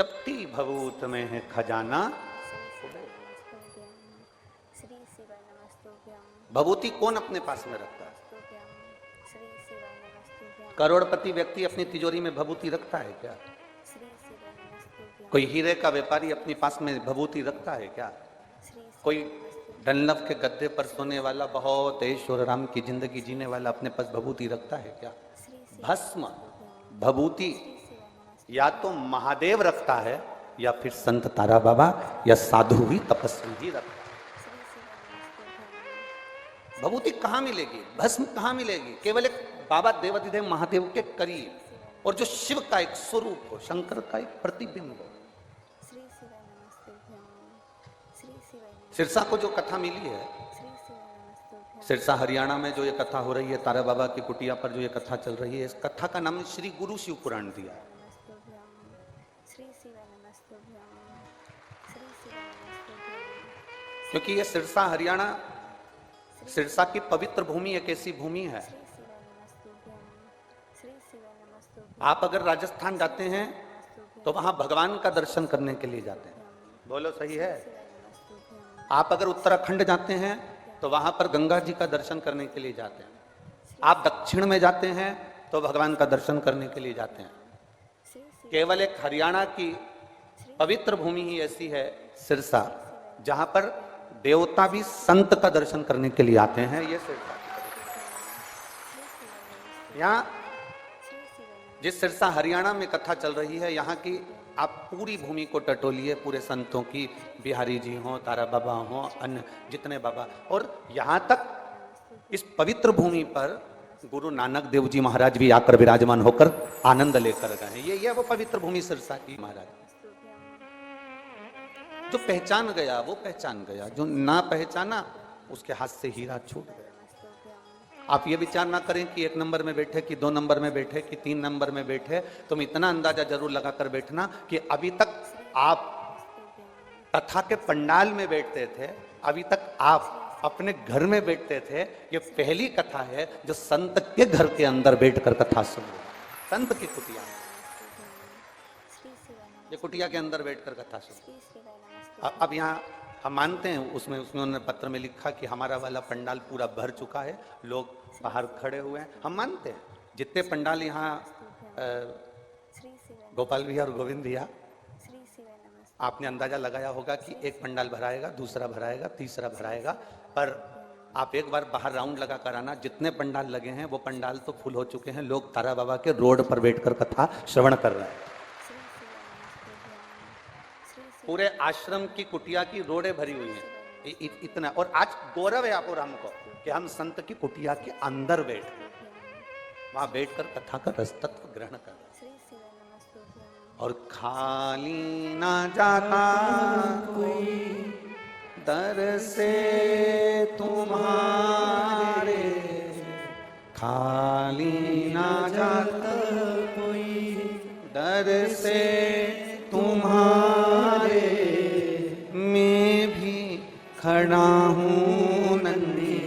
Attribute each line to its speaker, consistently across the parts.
Speaker 1: चपटी भभूत में है खजाना। भभूति कौन अपने पास में रखता है? करोड़पति व्यक्ति अपनी तिजोरी में भभूति रखता है क्या? कोई हीरे का व्यापारी अपने पास में भभूति रखता है क्या? कोई डनलप के गद्दे पर सोने वाला, बहुत ऐश्वर्य राम की जिंदगी जीने वाला अपने पास भभूति रखता है क्या? भस्म भभूति या तो महादेव रखता है या फिर संत तारा बाबा या साधु ही तपस्वी ही रखता है। भभूति कहाँ मिलेगी? भस्म कहाँ मिलेगी? केवल एक बाबा देवाधिदेव महादेव के करीब, और जो शिव का एक स्वरूप हो, शंकर का एक प्रतिबिंब हो। सिरसा को जो कथा मिली है, सिरसा हरियाणा में जो ये कथा हो रही है, तारा बाबा की कुटिया पर जो ये कथा चल रही है, इस कथा का नाम श्री गुरु शिव पुराण दिया है। क्योंकि ये सिरसा हरियाणा, सिरसा की पवित्र भूमि एक ऐसी भूमि है। आप अगर राजस्थान जाते हैं तो वहां भगवान का दर्शन करने के लिए जाते हैं, बोलो सही है। आप अगर उत्तराखंड जाते हैं तो वहां पर गंगा जी का दर्शन करने के लिए जाते हैं। आप दक्षिण में जाते हैं तो भगवान का दर्शन करने के लिए जाते हैं। केवल एक हरियाणा की पवित्र भूमि ही ऐसी है, सिरसा, जहां पर देवता भी संत का दर्शन करने के लिए आते हैं। ये सिरसा, यहाँ जिस सिरसा हरियाणा में कथा चल रही है, यहाँ की आप पूरी भूमि को टटोलिए, पूरे संतों की, बिहारी जी हों, तारा बाबा हों, अन्य जितने बाबा, और यहाँ तक इस पवित्र भूमि पर गुरु नानक देव जी महाराज भी आकर विराजमान होकर आनंद लेकर गए। ये वो पवित्र भूमि सिरसा की महाराज। जो पहचान गया वो पहचान गया, जो ना पहचाना उसके हाथ से हीरा छूट गया। आप ये विचार ना करें कि 1 नंबर में बैठे, कि 2 नंबर में बैठे, कि 3 नंबर में बैठे। तुम इतना अंदाजा जरूर लगाकर बैठना कि अभी तक आप कथा के पंडाल में बैठते थे, अभी तक आप अपने घर में बैठते थे। ये पहली कथा है जो संत के घर के अंदर बैठकर कथा सुन रहे, संत की कुटिया, ये कुटिया के अंदर बैठकर कथा सुन। अब यहाँ हम मानते हैं, उसमें उन्होंने पत्र में लिखा कि हमारा वाला पंडाल पूरा भर चुका है, लोग बाहर खड़े हुए हैं। हम मानते हैं जितने पंडाल यहाँ गोपाल भैया और गोविंद भैया, आपने अंदाजा लगाया होगा कि एक पंडाल भराएगा, दूसरा भराएगा, तीसरा भराएगा, पर आप एक बार बाहर राउंड लगा कर आना, जितने पंडाल लगे हैं वो पंडाल तो फुल हो चुके हैं। लोग तारा बाबा के रोड पर बैठकर कथा श्रवण कर रहे हैं। पूरे आश्रम की कुटिया की रोडें भरी हुई हैं, इतना। और आज गौरव है आप और हमको कि हम संत की कुटिया के अंदर बैठ, वहां बैठकर कथा का रसतत्व ग्रहण कर रहे हैं। और खाली ना जाता कोई दर से तुम्हारे, खाली ना जाता कोई दर से तुम्हारे, मैं भी खड़ा हूँ नन्ही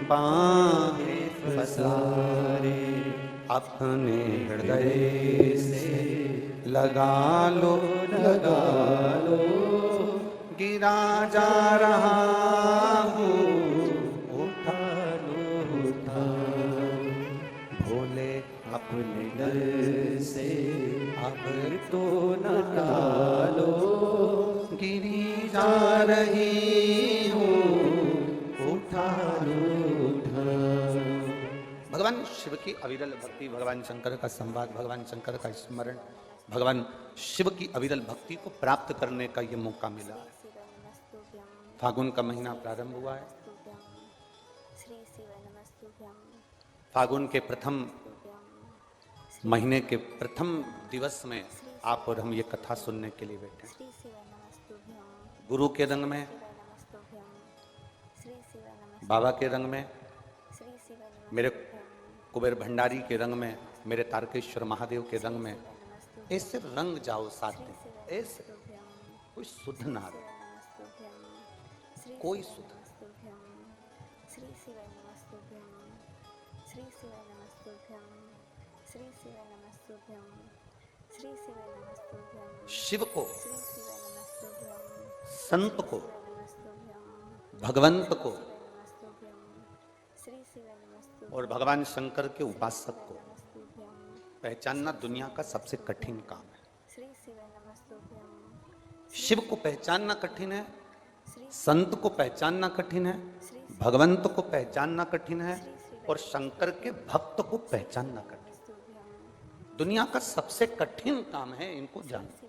Speaker 1: बाहें पसारे, अपने हृदय से लगा लो, लगा लो, गिरा जा रहा हूँ, उठा लो, उठा लो, भोले अपने दर से अब तो न डालो, गिरी जा रही हूँ, उठा लो, उठा लो। भगवान शिव की अविरल भक्ति, भगवान शंकर का संवाद, भगवान शंकर का स्मरण, भगवान शिव की अविरल भक्ति को प्राप्त करने का ये मौका मिला है। फागुन का महीना प्रारंभ हुआ है। फागुन के प्रथम महीने के प्रथम दिवस में आप और हम ये कथा सुनने के लिए बैठे। गुरु के रंग में, बाबा के रंग में, मेरे कुबेर भंडारी के रंग में, मेरे तारकेश्वर महादेव के रंग में, ऐसे रंग जाओ साथ में। ऐसे कोई शुद्ध ना रहे, कोई शुद्ध। शिव को, संत को, भगवंत को और भगवान शंकर के उपासक को पहचानना दुनिया का सबसे कठिन काम है। शिव को पहचानना कठिन है, संत को पहचानना कठिन है, भगवंत को पहचानना कठिन है और शंकर के भक्त को पहचानना कठिन। दुनिया का सबसे कठिन काम है इनको जानना।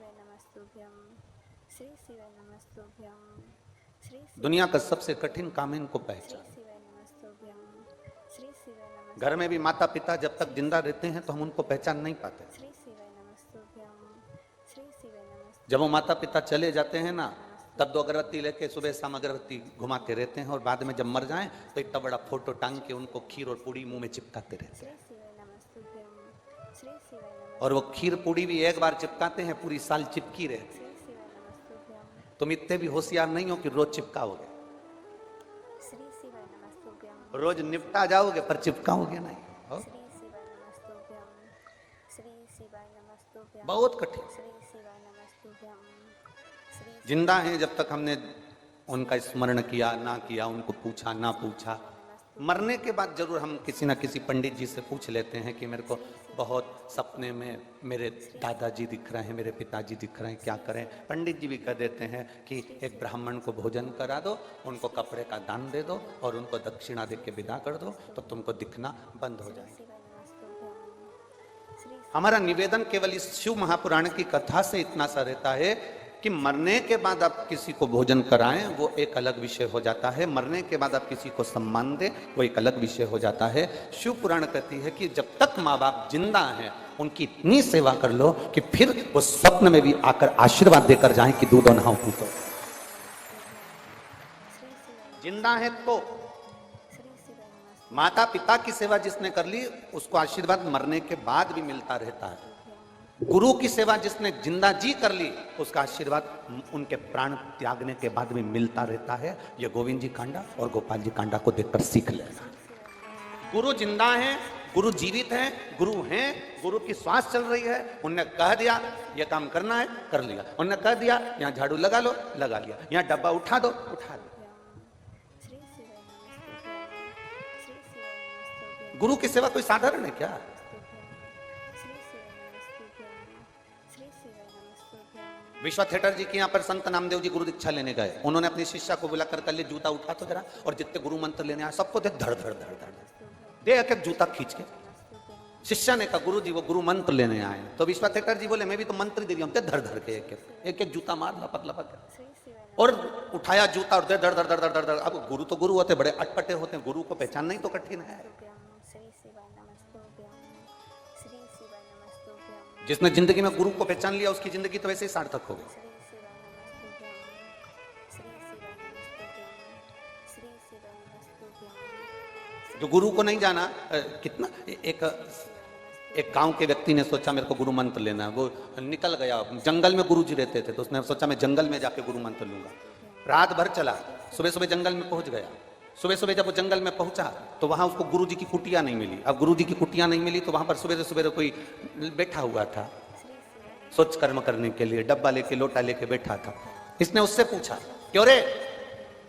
Speaker 1: दुनिया का सबसे कठिन काम है इनको पहचान। घर में भी माता पिता जब तक जिंदा रहते हैं तो हम उनको पहचान नहीं पाते। जब वो माता पिता चले जाते हैं ना, तब दो अगरबत्ती लेके सुबह शाम अगरबत्ती घुमाते रहते हैं और बाद में जब मर जाएं तो इतना बड़ा फोटो टांग के उनको खीर और पूड़ी मुंह में चिपकाते रहते हैं। और वो खीर पूड़ी भी एक बार चिपकाते हैं, पूरी साल चिपकी रहती है। तुम इतने भी होशियार नहीं हो कि रोज चिपकाओगे, रोज निपटा जाओगे पर चिपकाओगे नहीं। बहुत कठिन। जिंदा हैं जब तक हमने उनका स्मरण किया ना किया, उनको पूछा ना पूछा। मरने के बाद जरूर हम किसी ना किसी पंडित जी से पूछ लेते हैं कि मेरे को बहुत सपने में मेरे दादाजी दिख रहे हैं, मेरे पिताजी दिख रहे हैं, क्या करें। पंडित जी भी कह देते हैं कि एक ब्राह्मण को भोजन करा दो, उनको कपड़े का दान दे दो और उनको दक्षिणा दे के विदा कर दो तो तुमको दिखना बंद हो जाएगा। हमारा निवेदन केवल इस शिव महापुराण की कथा से इतना सा रहता है कि मरने के बाद आप किसी को भोजन कराएं वो एक अलग विषय हो जाता है, मरने के बाद आप किसी को सम्मान दें वो एक अलग विषय हो जाता है। शिव पुराण कहती है कि जब तक माँ बाप जिंदा हैं उनकी इतनी सेवा कर लो कि फिर वो स्वप्न में भी आकर आशीर्वाद देकर जाएं कि दूध नहाओ पूतो। जिंदा है तो माता पिता की सेवा जिसने कर ली उसको आशीर्वाद मरने के बाद भी मिलता रहता है। गुरु की सेवा जिसने जिंदा जी कर ली उसका आशीर्वाद उनके प्राण त्यागने के बाद भी मिलता रहता है। ये गोविंद जी कांडा और गोपाल जी कांडा को देखकर सीख लेना। गुरु जिंदा हैं, गुरु जीवित हैं, गुरु हैं, गुरु की श्वास चल रही है। उनने कह दिया ये काम करना है, कर लिया। उनने कह दिया यहाँ झाड़ू लगा लो, लगा लिया। यहाँ डब्बा उठा दो, उठा लिया। गुरु की सेवा कोई साधारण है क्या? विश्वा थिएटर जी के यहाँ पर संत नामदेव जी गुरु दीक्षा लेने गए। उन्होंने अपनी शिष्या को बुलाकर कर ले जूता उठा तो जरा, और जितने गुरु मंत्र लेने आए सबको देख धड़ धड़ धड़ धड़ दे एक एक जूता खींच के। शिष्या ने कहा गुरु जी वो गुरु मंत्र लेने आए। तो विश्वा थिएटर जी बोले मैं भी तो मंत्र दे रही हूँ, धड़ धड़ के एक एक जूता मार लपक लपक और उठाया जूता और दे धड़ धड़ धड़ धड़ धड़। अब गुरु तो गुरु होते, बड़े अटपटे होते हैं, गुरु को पहचानना ही तो कठिन है। जिसने जिंदगी में गुरु को पहचान लिया उसकी जिंदगी तो वैसे ही सार्थक हो गई। जो गुरु को नहीं जाना, कितना एक गांव के व्यक्ति ने सोचा मेरे को गुरु मंत्र लेना है। वो निकल गया, जंगल में गुरु जी रहते थे तो उसने सोचा मैं जंगल में जाके गुरु मंत्र लूंगा। रात भर चला, सुबह सुबह जंगल में पहुंच गया। सुबह सुबह जब वो जंगल में पहुंचा तो वहां उसको गुरु जी की कुटिया नहीं मिली। अब गुरु जी की कुटिया नहीं मिली तो वहां पर सुबह सुबह कोई बैठा हुआ था सोच कर्म करने के लिए, डब्बा लेके लोटा लेके बैठा था। इसने उससे पूछा क्यों रे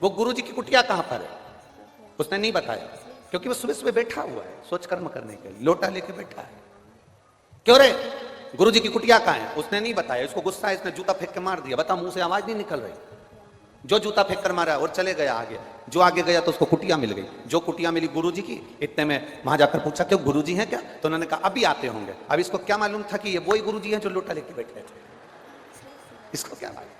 Speaker 1: वो गुरु जी की कुटिया कहां पर है? उसने नहीं बताया क्योंकि वो सुबह सुबह बैठा हुआ है सोच कर्म करने के लिए, लोटा लेके बैठा है। क्यों रे गुरु जी की कुटिया कहां है? उसने नहीं बताया। इसको गुस्सा है, इसने जूता फेंक के मार दिया। बता मुंह से आवाज नहीं निकल रही। जो जूता फेंक कर मारा और चले गया आगे। जो आगे गया तो उसको कुटिया मिल गई। जो कुटिया मिली गुरु जी की। इतने में वहां जाकर पूछा क्यों गुरु जी हैं क्या? तो उन्होंने कहा अभी आते होंगे। अब इसको क्या मालूम था कि ये वही गुरु जी हैं जो लोटा लेके बैठे थे। इसको क्या मालूम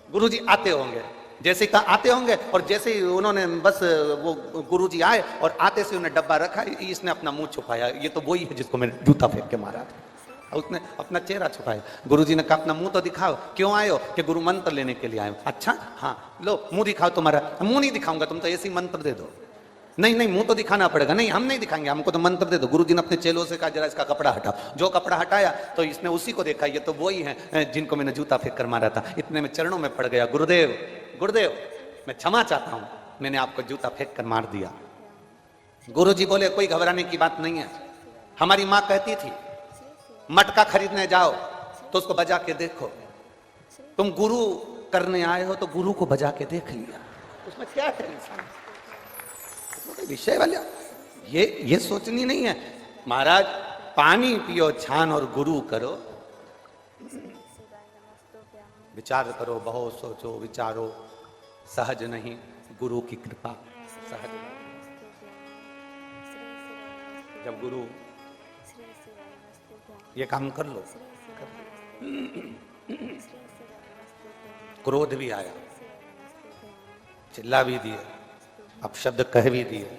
Speaker 1: गुरु जी आते होंगे। जैसे कहा आते होंगे और जैसे ही उन्होंने बस वो गुरु जी आए और आते से उन्हें डब्बा रखा, इसने अपना मुंह छुपाया। ये तो वही है जिसको मैंने जूता फेंक के मारा था। उसने अपना चेहरा छुपाया। गुरुजी ने कहा अपना मुंह तो दिखाओ, क्यों आए हो? कि गुरु मंत्र लेने के लिए आए हो। अच्छा हाँ लो मुंह दिखाओ तुम्हारा। मुंह नहीं दिखाऊंगा, तुम तो ऐसे ही मंत्र दे दो। नहीं नहीं मुंह तो दिखाना पड़ेगा। नहीं हम नहीं दिखाएंगे, हमको तो मंत्र दे दो। गुरुजी ने अपने चेलों से कहा जरा इसका कपड़ा हटाओ। जो कपड़ा हटाया तो इसने उसी को देखा, ये तो वही है जिनको मैंने जूता फेंक कर मारा था। इतने में चरणों में पड़ गया, गुरुदेव गुरुदेव मैं क्षमा चाहता हूं, मैंने आपको जूता फेंक कर मार दिया। गुरुजी बोले कोई घबराने की बात नहीं है। हमारी माँ कहती थी मटका खरीदने जाओ तो उसको बजा के देखो। तुम गुरु करने आए हो तो गुरु को बजा के देख लिया, उसमें क्या है इंसान विषय वाले। ये सोचनी नहीं है महाराज, पानी पियो छान और गुरु करो, विचार करो, बहुत सोचो विचारो, सहज नहीं गुरु की कृपा सहज। जब गुरु ये काम कर लो, क्रोध भी आया, चिल्ला भी दिए, अपशब्द कह भी दिए,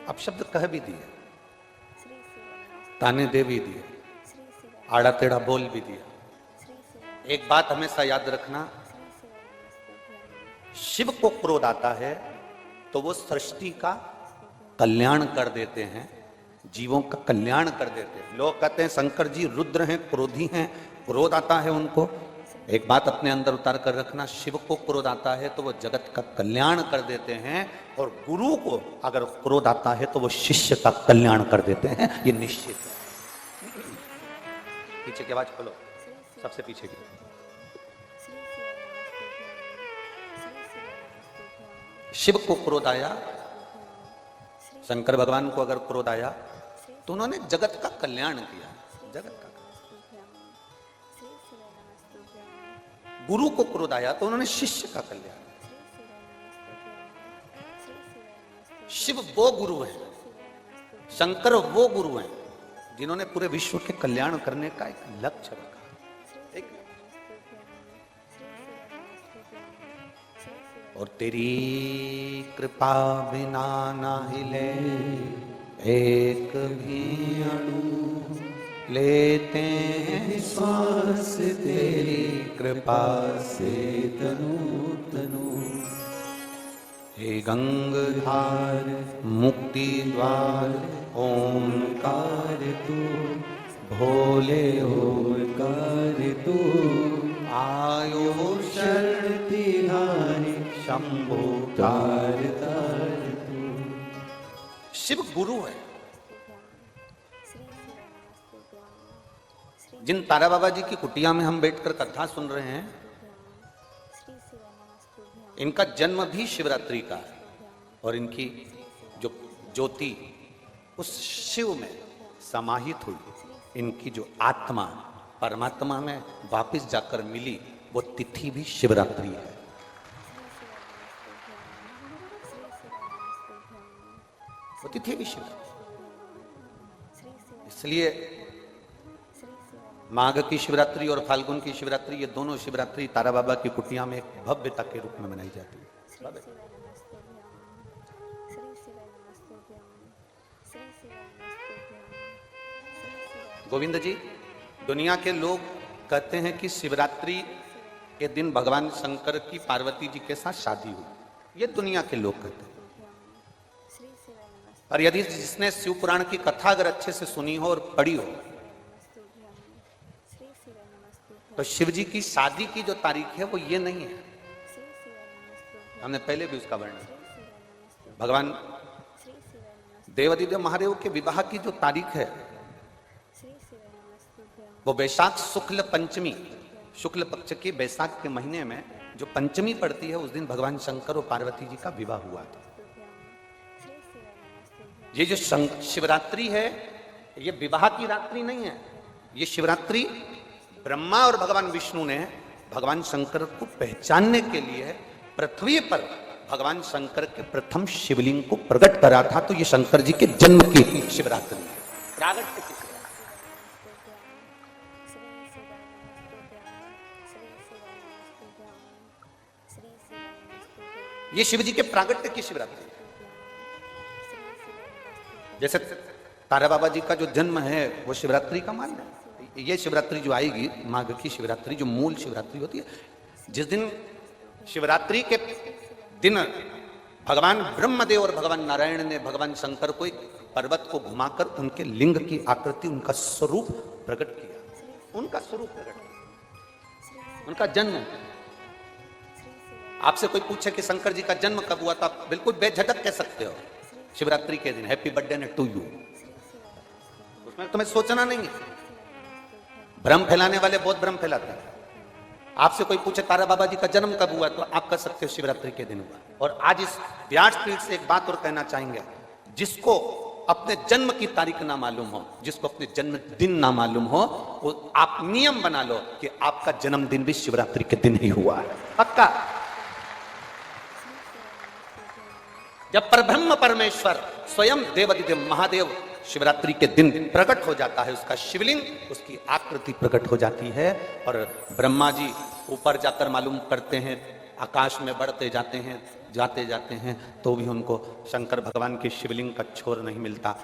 Speaker 1: अपशब्द कह भी दिए, ताने दे भी दिए, आड़ा टेढ़ा बोल भी दिया। एक बात हमेशा याद रखना, शिव को क्रोध आता है तो वो सृष्टि का कल्याण कर देते हैं, जीवों का कल्याण कर देते हैं। लोग कहते हैं शंकर जी रुद्र हैं, क्रोधी हैं, क्रोध आता है उनको। एक बात अपने अंदर उतार कर रखना, शिव को क्रोध आता है तो वो जगत का कल्याण कर देते हैं, और गुरु को अगर क्रोध आता है तो वो शिष्य का कल्याण कर देते हैं, ये निश्चित है। पीछे की आवाज खोलो, सबसे पीछे की। शिव को क्रोध आया, शंकर भगवान को अगर क्रोध आया तो उन्होंने जगत का कल्याण किया, जगत का। गुरु को क्रोध आया तो उन्होंने शिष्य का कल्याण। शिव वो गुरु हैं, शंकर वो गुरु हैं जिन्होंने पूरे विश्व के कल्याण करने का एक लक्ष्य रखा। और तेरी कृपा बिना ना हिले एक भी अणु, लेते हैं श्वास तेरी कृपा से तनु तनु। हे गंगाधार मुक्ति द्वार ओंकार तू, भोले ओंकार तू, आयो शरण तिहारी शंभो तार तार तू। शिव गुरु है। जिन तारा बाबा जी की कुटिया में हम बैठकर कथा सुन रहे हैं, इनका जन्म भी शिवरात्रि का है, और इनकी जो ज्योति उस शिव में समाहित हुई, इनकी जो आत्मा परमात्मा में वापस जाकर मिली, वो तिथि भी शिवरात्रि है। वो तिथि भी शिवरात्रि। इसलिए माघ की शिवरात्रि और फाल्गुन की शिवरात्रि, ये दोनों शिवरात्रि तारा बाबा की कुटिया में एक भव्यता के रूप में मनाई जाती है। गोविंद जी, दुनिया के लोग कहते हैं कि शिवरात्रि के दिन भगवान शंकर की पार्वती जी के साथ शादी हुई, ये दुनिया के लोग कहते हैं। और यदि जिसने शिव पुराण की कथा अगर अच्छे से सुनी हो और पढ़ी हो, तो शिव जी की शादी की जो तारीख है वो ये नहीं है। हमने पहले भी उसका वर्णन, भगवान देवादिदेव महादेव के विवाह की जो तारीख है वो वैशाख शुक्ल पंचमी, शुक्ल पक्ष के वैशाख के महीने में जो पंचमी पड़ती है, उस दिन भगवान शंकर और पार्वती जी का विवाह हुआ था। ये जो शिवरात्रि है, ये विवाह की रात्रि नहीं है। ये शिवरात्रि ब्रह्मा और भगवान विष्णु ने भगवान शंकर को पहचानने के लिए पृथ्वी पर भगवान शंकर के प्रथम शिवलिंग को प्रकट करा था। तो ये शंकर जी के जन्म की शिवरात्रि है, प्रागट्य की। ये शिव जी के प्रागट्य की शिवरात्रि। जैसे तारा बाबा जी का जो जन्म है वो शिवरात्रि का मान्य है। ये शिवरात्रि जो आएगी, माघ की शिवरात्रि जो मूल शिवरात्रि होती है, जिस दिन शिवरात्रि के दिन भगवान ब्रह्मदेव और भगवान नारायण ने भगवान शंकर को एक पर्वत को घुमाकर उनके लिंग की आकृति, उनका स्वरूप प्रकट किया। उनका स्वरूप प्रकट किया, उनका जन्म। आपसे कोई पूछे कि शंकर जी का जन्म कब हुआ, तो आप बिल्कुल बेझिझक कह सकते हो शिवरात्रि के दिन हैप्पी बर्थडे टू यू, उसमें तुम्हें सोचना नहीं है। भ्रम फैलाने वाले बहुत भ्रम फैलाते हैं। आपसे कोई पूछे तारा बाबा जी का जन्म कब हुआ, तो आप कह सकते हो शिवरात्रि के दिन हुआ। और आज इस व्यासपीठ से एक बात और कहना चाहेंगे, जिसको अपने जन्म की तारीख ना मालूम हो, जिसको अपने जन्मदिन ना मालूम हो, वो आप नियम बना लो कि आपका जन्मदिन भी शिवरात्रि के दिन ही हुआ है, पक्का। जब परब्रह्म परमेश्वर स्वयं देवादिदेव महादेव शिवरात्रि के दिन प्रकट हो जाता है, उसका शिवलिंग, उसकी आकृति प्रकट हो जाती है, और ब्रह्मा जी ऊपर जाकर मालूम करते हैं, आकाश में बढ़ते जाते हैं, जाते जाते हैं, तो भी उनको शंकर भगवान के शिवलिंग का छोर नहीं मिलता।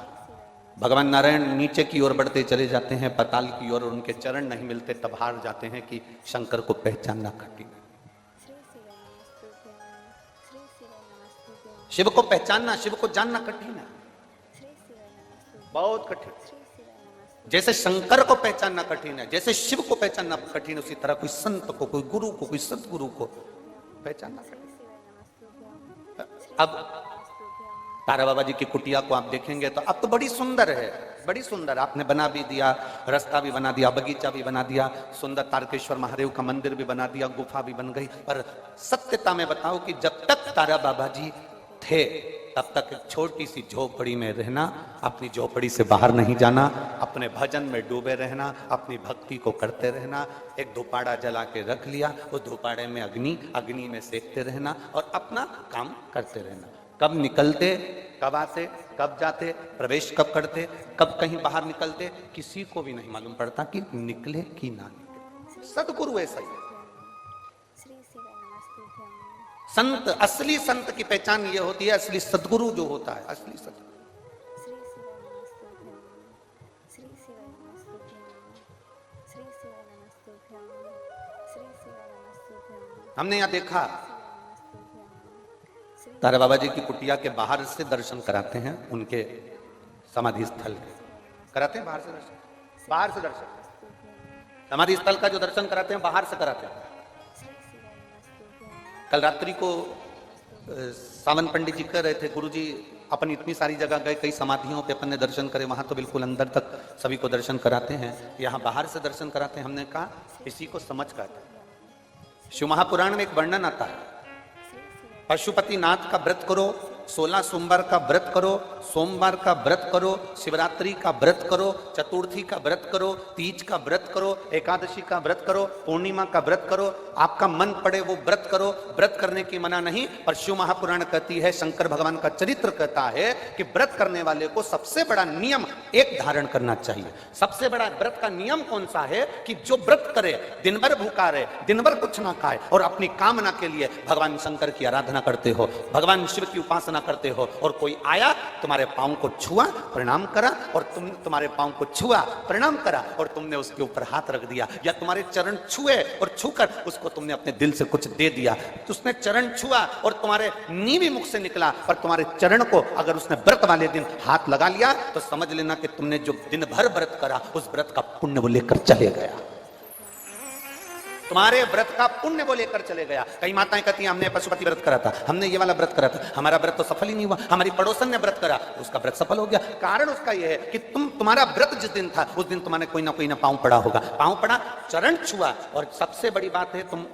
Speaker 1: भगवान नारायण नीचे की ओर बढ़ते चले जाते हैं, पाताल की ओर, उनके चरण नहीं मिलते, तब हार जाते हैं कि शंकर को पहचानना कठिन है। शिव को पहचानना, शिव को जानना कठिन है, बहुत कठिन। जैसे शंकर को पहचानना कठिन है, जैसे शिव को पहचानना कठिन है, उसी तरह कोई संत को, कोई गुरु को, कोई सतगुरु को पहचानना कठिन। अब तारा बाबा जी की कुटिया को आप देखेंगे तो अब तो बड़ी सुंदर है, बड़ी सुंदर। आपने बना भी दिया, रास्ता भी बना दिया, बगीचा भी बना दिया, सुंदर तारकेश्वर महादेव का मंदिर भी बना दिया, गुफा भी बन गई। पर सत्यता में बताओ कि जब तक तारा बाबा जी थे तब तक एक छोटी सी झोपड़ी में रहना, अपनी झोपड़ी से बाहर नहीं जाना, अपने भजन में डूबे रहना, अपनी भक्ति को करते रहना। एक धुपाड़ा जला के रख लिया, उस धुपाड़े में अग्नि में सेकते रहना और अपना काम करते रहना। कब निकलते, कब आते, कब जाते, प्रवेश कब करते, कब कहीं बाहर निकलते, किसी को भी नहीं मालूम पड़ता कि निकले कि ना निकले। सदगुरु ऐसा ही है। संत, असली संत की पहचान ये होती है, असली सदगुरु जो होता है, असली सदगुरु। हमने यहाँ देखा तारा बाबा जी की कुटिया के बाहर से दर्शन कराते हैं, उनके समाधि स्थल के कराते हैं, बाहर से दर्शन, बाहर से दर्शन, समाधि स्थल का जो दर्शन कराते हैं बाहर से कराते हैं। कल रात्रि को सावन पंडित जी कह रहे थे, गुरुजी अपन इतनी सारी जगह गए, कई समाधियों पे अपन ने दर्शन करे, वहां तो बिल्कुल अंदर तक सभी को दर्शन कराते हैं, यहाँ बाहर से दर्शन कराते हैं। हमने कहा इसी को समझ कर, शिव महापुराण में एक वर्णन आता है, पशुपति नाथ का व्रत करो, 16 सोमवार का व्रत करो, सोमवार का व्रत करो, शिवरात्रि का व्रत करो, चतुर्थी का व्रत करो, तीज का व्रत करो, एकादशी का व्रत करो, पूर्णिमा का व्रत करो, आपका मन पड़े वो व्रत करो। व्रत करने की मना नहीं, पर शिव महापुराण कहती है, शंकर भगवान का चरित्र कहता है कि व्रत करने वाले को सबसे बड़ा नियम एक धारण करना चाहिए। सबसे बड़ा व्रत का नियम कौन सा है कि जो व्रत करे, दिन भर भूखा रहे, दिन भर कुछ ना खाए और अपनी कामना के लिए भगवान शंकर की आराधना करते हो, भगवान शिव की उपासना करते हो, और कोई आया तुम्हारे पांव को छुआ, प्रणाम करा, और तुम्हारे पांव को छुआ, प्रणाम करा, और तुमने उसके ऊपर हाथ रख दिया, या तुम्हारे चरण छुए और छूकर उसको तुमने अपने दिल से कुछ दे दिया, तो उसने चरण छुआ और तुम्हारे नीवी मुख से निकला, पर तुम्हारे चरण को अगर उसने व्रत वाले दिन हाथ लगा लिया तो समझ लेना कि तुमने जो दिन भर व्रत करा उस व्रत का पुण्य वो लेकर चले गया, तुम्हारे व्रत का पुण्य वो लेकर चले गया। कई माताएं कहती हैं हमने पशुपति व्रत करा था, हमने ये वाला व्रत करा था, हमारा व्रत तो सफल ही नहीं हुआ, हमारी पड़ोसन ने व्रत करा, उसका व्रत सफल हो गया। कारण उसका यह है कि तुम्हारा व्रत जिस दिन था उस दिन तुम्हारे कोई ना पांव पड़ा होगा, पांव पड़ा, चरण छुआ, और सबसे बड़ी बात है तुम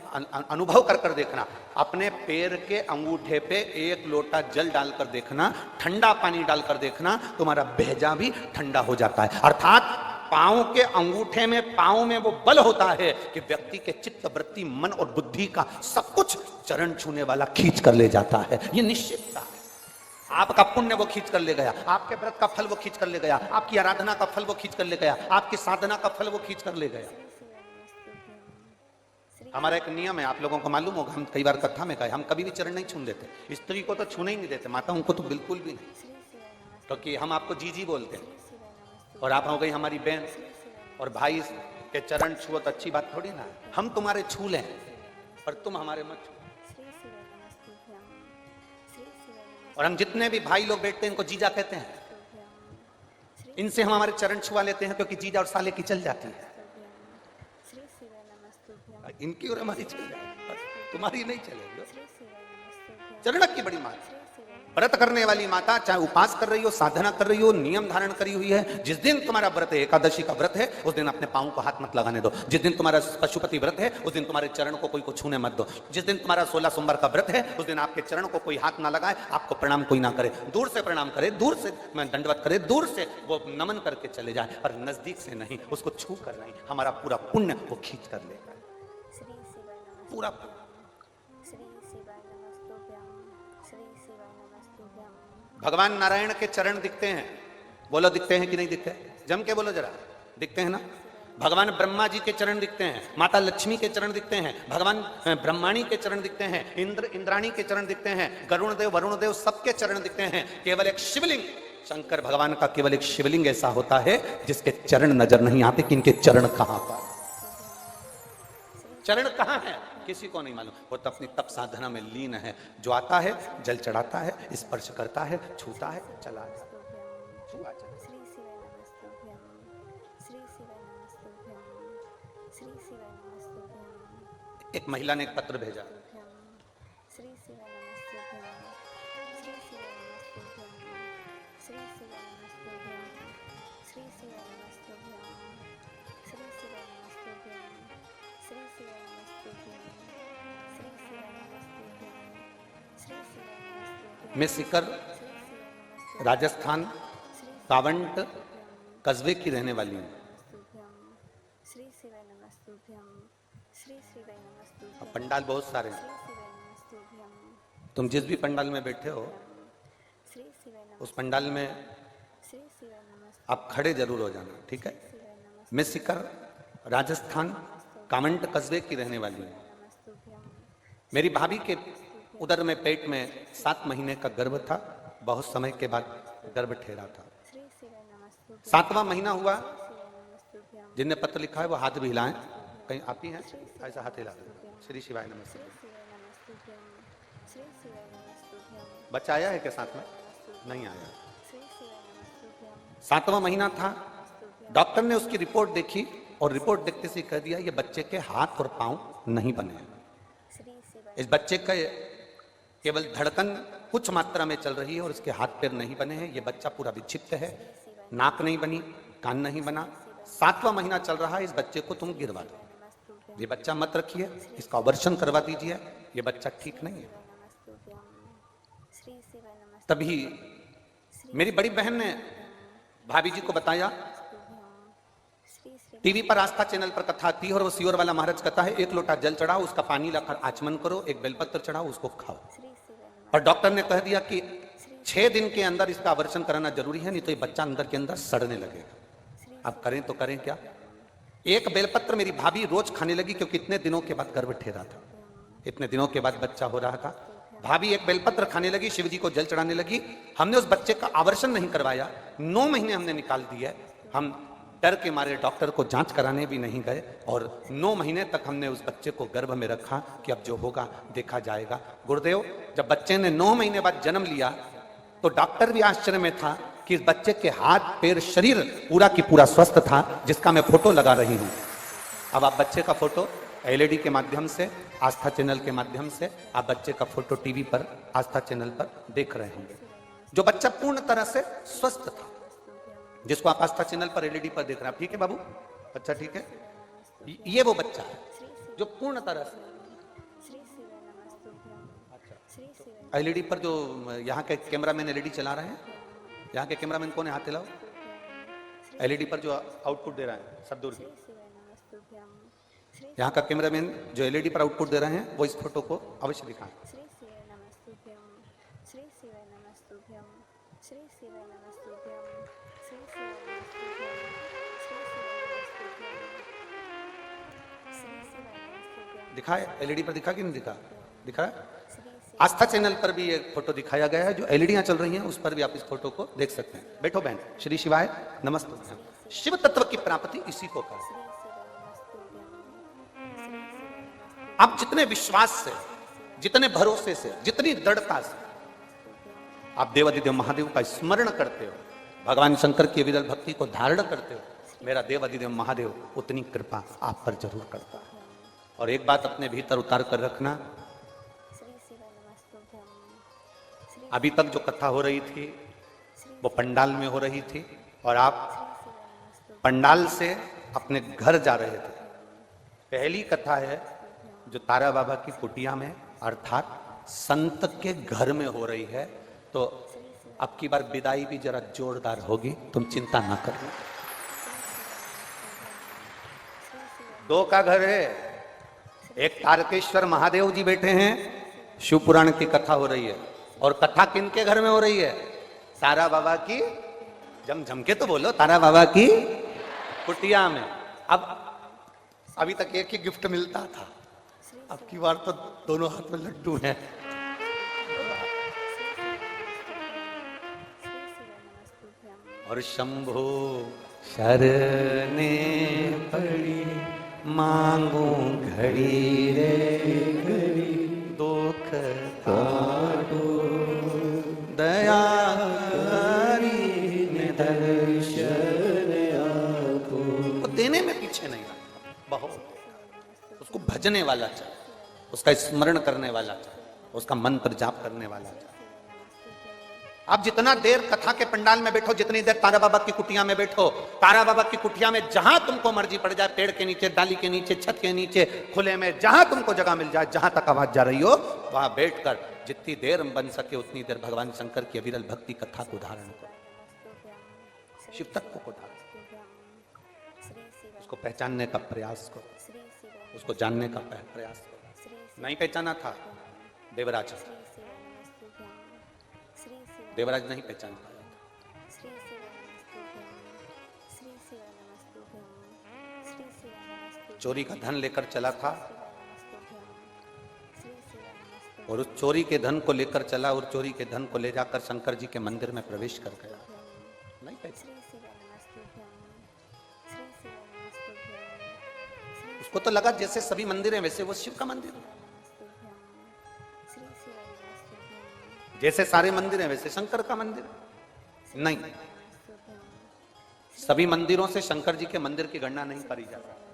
Speaker 1: अनुभव कर देखना, अपने पैर के अंगूठे पे एक लोटा जल डालकर देखना, ठंडा पानी डालकर देखना, तुम्हारा भेजा भी ठंडा हो जाता है। अर्थात पांव के अंगूठे में, पांव में वो बल होता है कि व्यक्ति के चित्त, वृत्ति, मन और बुद्धि का सब कुछ चरण छूने वाला खींच कर ले जाता है। ये निश्चितता है। आपका पुण्य वो खींच कर ले गया, आपके व्रत का फल वो खींच कर ले गया, आपकी आराधना का फल वो खींच कर ले गया, आपकी साधना का फल वो खींच कर ले गया। हमारा एक नियम है, आप लोगों को मालूम होगा, हम कई बार कथा में कहे, हम कभी भी चरण नहीं छूने देते, स्त्री को तो छूने ही नहीं देते, माताओं को तो बिल्कुल भी नहीं, क्योंकि हम आपको जीजी बोलते हैं और आप हो गई हमारी बहन, और भाई के चरण छुओ तो अच्छी बात थोड़ी ना। हम तुम्हारे छू लें पर तुम हमारे मत छू। और हम जितने भी भाई लोग बैठते हैं इनको जीजा कहते हैं, इनसे हम हमारे चरण छुआ लेते हैं, क्योंकि जीजा और साले की चल जाती है, इनकी और हमारी चल जाती है, तुम्हारी नहीं चलेगी। चरण की बड़ी मात, व्रत करने वाली माता चाहे उपास कर रही हो, साधना कर रही हो, नियम धारण करी हुई है, जिस दिन तुम्हारा व्रत है, एकादशी का व्रत है, उस दिन अपने पांव को हाथ मत लगाने दो। जिस दिन तुम्हारा पशुपति व्रत है, उस दिन तुम्हारे चरण को कोई को छूने मत दो। जिस दिन तुम्हारा 16 सोमवार का व्रत है, उस दिन आपके चरण को कोई हाथ ना लगाए, आपको प्रणाम कोई ना करे, दूर से प्रणाम करे, दूर से दंडवत करे, दूर से वो नमन करके चले जाए, पर नजदीक से नहीं, उसको छू कर नहीं। हमारा पूरा पुण्य वो खींच कर लेगा, पूरा। भगवान नारायण के चरण दिखते हैं, बोलो दिखते हैं कि नहीं दिखते? जम के बोलो जरा, दिखते हैं ना? भगवान ब्रह्मा जी के चरण दिखते हैं, माता लक्ष्मी के चरण दिखते हैं, भगवान ब्रह्माणी के चरण दिखते हैं, इंद्राणी के चरण दिखते हैं, गरुण देव, वरुण देव, सबके चरण दिखते हैं। केवल एक शिवलिंग, शंकर भगवान का केवल एक शिवलिंग ऐसा होता है जिसके चरण नजर नहीं आते कि इनके चरण कहां पर, चरण कहां है किसी को नहीं मालूम। वो तो अपनी तप साधना में लीन है। जो आता है जल चढ़ाता है, स्पर्श करता है, छूता है, चला जाता है। एक महिला ने एक पत्र भेजा, मैं सीकर राजस्थान कावंट कस्बे की रहने वाली हूँ। पंडाल बहुत सारे हैं, तुम जिस भी पंडाल में बैठे हो उस पंडाल में आप खड़े जरूर हो जाना, ठीक है? मैं सीकर राजस्थान कावंट कस्बे की रहने वाली हूँ। मेरी भाभी के उदर में पेट में 7 महीने का गर्भ था, बहुत समय के बाद गर्भ ठहरा था। 7वां महीना हुआ, जिनने पत्र लिखा है वो हाथ भी हिलाएं, कहीं आप ही हैं ऐसा हाथ हिला दो। श्री शिवाय नमस्ते। बच्चा आया है क्या साथ में? नहीं आया। 7वां महीना था, डॉक्टर ने उसकी रिपोर्ट देखी और रिपोर्ट देखते से कह दिया ये बच्चे के हाथ और पांव नहीं बने। इस बच्चे का केवल धड़कन कुछ मात्रा में चल रही है और इसके हाथ पैर नहीं बने हैं। ये बच्चा पूरा विक्षिप्त है, नाक नहीं बनी, कान नहीं बना। 7वां महीना चल रहा है, इस बच्चे को तुम गिरवा दो, ये बच्चा मत रखिए, इसका ऑपरेशन करवा दीजिए, ये बच्चा ठीक नहीं है। तभी मेरी बड़ी बहन ने भाभी जी को बताया, टीवी पर आस्था चैनल पर कथा आती है और वो सियोर वाला महाराज कहता है 1 लोटा जल चढ़ाओ, उसका पानी लाकर आचमन करो, 1 बेलपत्र चढ़ाओ, उसको खाओ। और डॉक्टर ने कह दिया कि 6 दिन के अंदर इसका ऑपरेशन कराना जरूरी है, नहीं तो ये बच्चा अंदर के अंदर सड़ने लगेगा। अब करें तो करें क्या? 1 बेलपत्र मेरी भाभी रोज खाने लगी, क्योंकि इतने दिनों के बाद गर्भ ठहरा था, इतने दिनों के बाद बच्चा हो रहा था। भाभी 1 बेलपत्र खाने लगी, शिव जी को जल चढ़ाने लगी। हमने उस बच्चे का ऑपरेशन नहीं करवाया, 9 महीने हमने निकाल दिए। हम डर के मारे डॉक्टर को जांच कराने भी नहीं गए और 9 महीने तक हमने उस बच्चे को गर्भ में रखा कि अब जो होगा देखा जाएगा। गुरुदेव, जब बच्चे ने 9 महीने बाद जन्म लिया तो डॉक्टर भी आश्चर्य में था कि इस बच्चे के हाथ पैर शरीर पूरा की पूरा स्वस्थ था, जिसका मैं फोटो लगा रही हूं। अब आप बच्चे का फोटो LED के माध्यम से, आस्था चैनल के माध्यम से आप बच्चे का फोटो टीवी पर, आस्था चैनल पर देख रहे होंगे। जो बच्चा पूर्ण तरह से स्वस्थ था, जिसको आप आस्था चैनल पर LED पर देख रहे हैं। ठीक है बाबू, अच्छा ठीक है, ये वो बच्चा है जो पूर्ण तरह से LED पर, जो यहाँ के कैमरामैन LED चला रहे हैं, यहाँ के कैमरामैन कौन है? हाथ हिलाओ। LED पर जो आउटपुट दे रहा है सब दूर की, यहाँ का कैमरामैन जो LED पर आउटपुट दे रहे हैं वो इस फोटो को अवश्य दिखाएं। दिखा है LED पर, दिखा कि नहीं दिखा? दिखा है। आस्था चैनल पर भी एक फोटो दिखाया गया है, जो LEDयां चल रही हैं उस पर भी आप इस फोटो को देख सकते हैं। बैठो बहन। श्री शिवाय नमस्ते। शिव तत्व की प्राप्ति इसी को कहते हैं। आप जितने विश्वास से, जितने भरोसे से, जितनी दृढ़ता से आप देवाधिदेव महादेव का स्मरण करते हो, भगवान शंकर की विरल भक्ति को धारण करते हो, मेरा देवाधिदेव महादेव उतनी कृपा आप पर जरूर करता है। और एक बात अपने भीतर उतार कर रखना, अभी तक जो कथा हो रही थी वो पंडाल में हो रही थी और आप पंडाल से अपने घर जा रहे थे। पहली कथा है जो तारा बाबा की कुटिया में अर्थात संत के घर में हो रही है। तो अब की बार विदाई भी जरा जोरदार होगी, तुम चिंता ना करना। 2 का घर है, एक तारकेश्वर महादेव जी बैठे हैं, शिव पुराण की कथा हो रही है। और कथा किनके घर में हो रही है? तारा बाबा की, जम के तो बोलो, तारा बाबा की कुटिया में। अब अभी तक एक ही गिफ्ट मिलता था, अब की बार तो दोनों हाथ में लड्डू हैं। और शंभो शरणे पड़ी मांगू घड़ी रे घड़ी, दुख काटो दया दर्शन आको। वो देने में पीछे नहीं रहा, बहुत उसको भजने वाला चाहिए, उसका स्मरण करने वाला चाहिए, उसका मंत्र जाप करने वाला चाहिए। आप जितना देर कथा के पंडाल में बैठो, जितनी देर तारा बाबा की कुटिया में बैठो, तारा बाबा की कुटिया में जहां तुमको मर्जी पड़ जाए, पेड़ के नीचे, डाली के नीचे, छत के नीचे, खुले में, जहां तुमको जगह मिल जाए, जहां तक आवाज जा रही हो, वहां बैठकर जितनी देर बन सके उतनी देर भगवान शंकर की अविरल भक्ति कथा को धारण करो, शिव तत्व को धारण करो, उसको पहचानने का प्रयास करो, उसको जानने का प्रयास करो। नहीं पहचाना था देवराज, देवराज नहीं पहचान पाया था। चोरी का धन लेकर चला था और उस चोरी के धन को लेकर चला और चोरी के धन को ले जाकर शंकर जी के मंदिर में प्रवेश कर गया। नहीं पहचान, उसको तो लगा जैसे सभी मंदिर हैं वैसे वो शिव का मंदिर है, जैसे सारे मंदिर हैं वैसे शंकर का मंदिर। नहीं, सभी मंदिरों से शंकर जी के मंदिर की गणना नहीं करी जा सकती।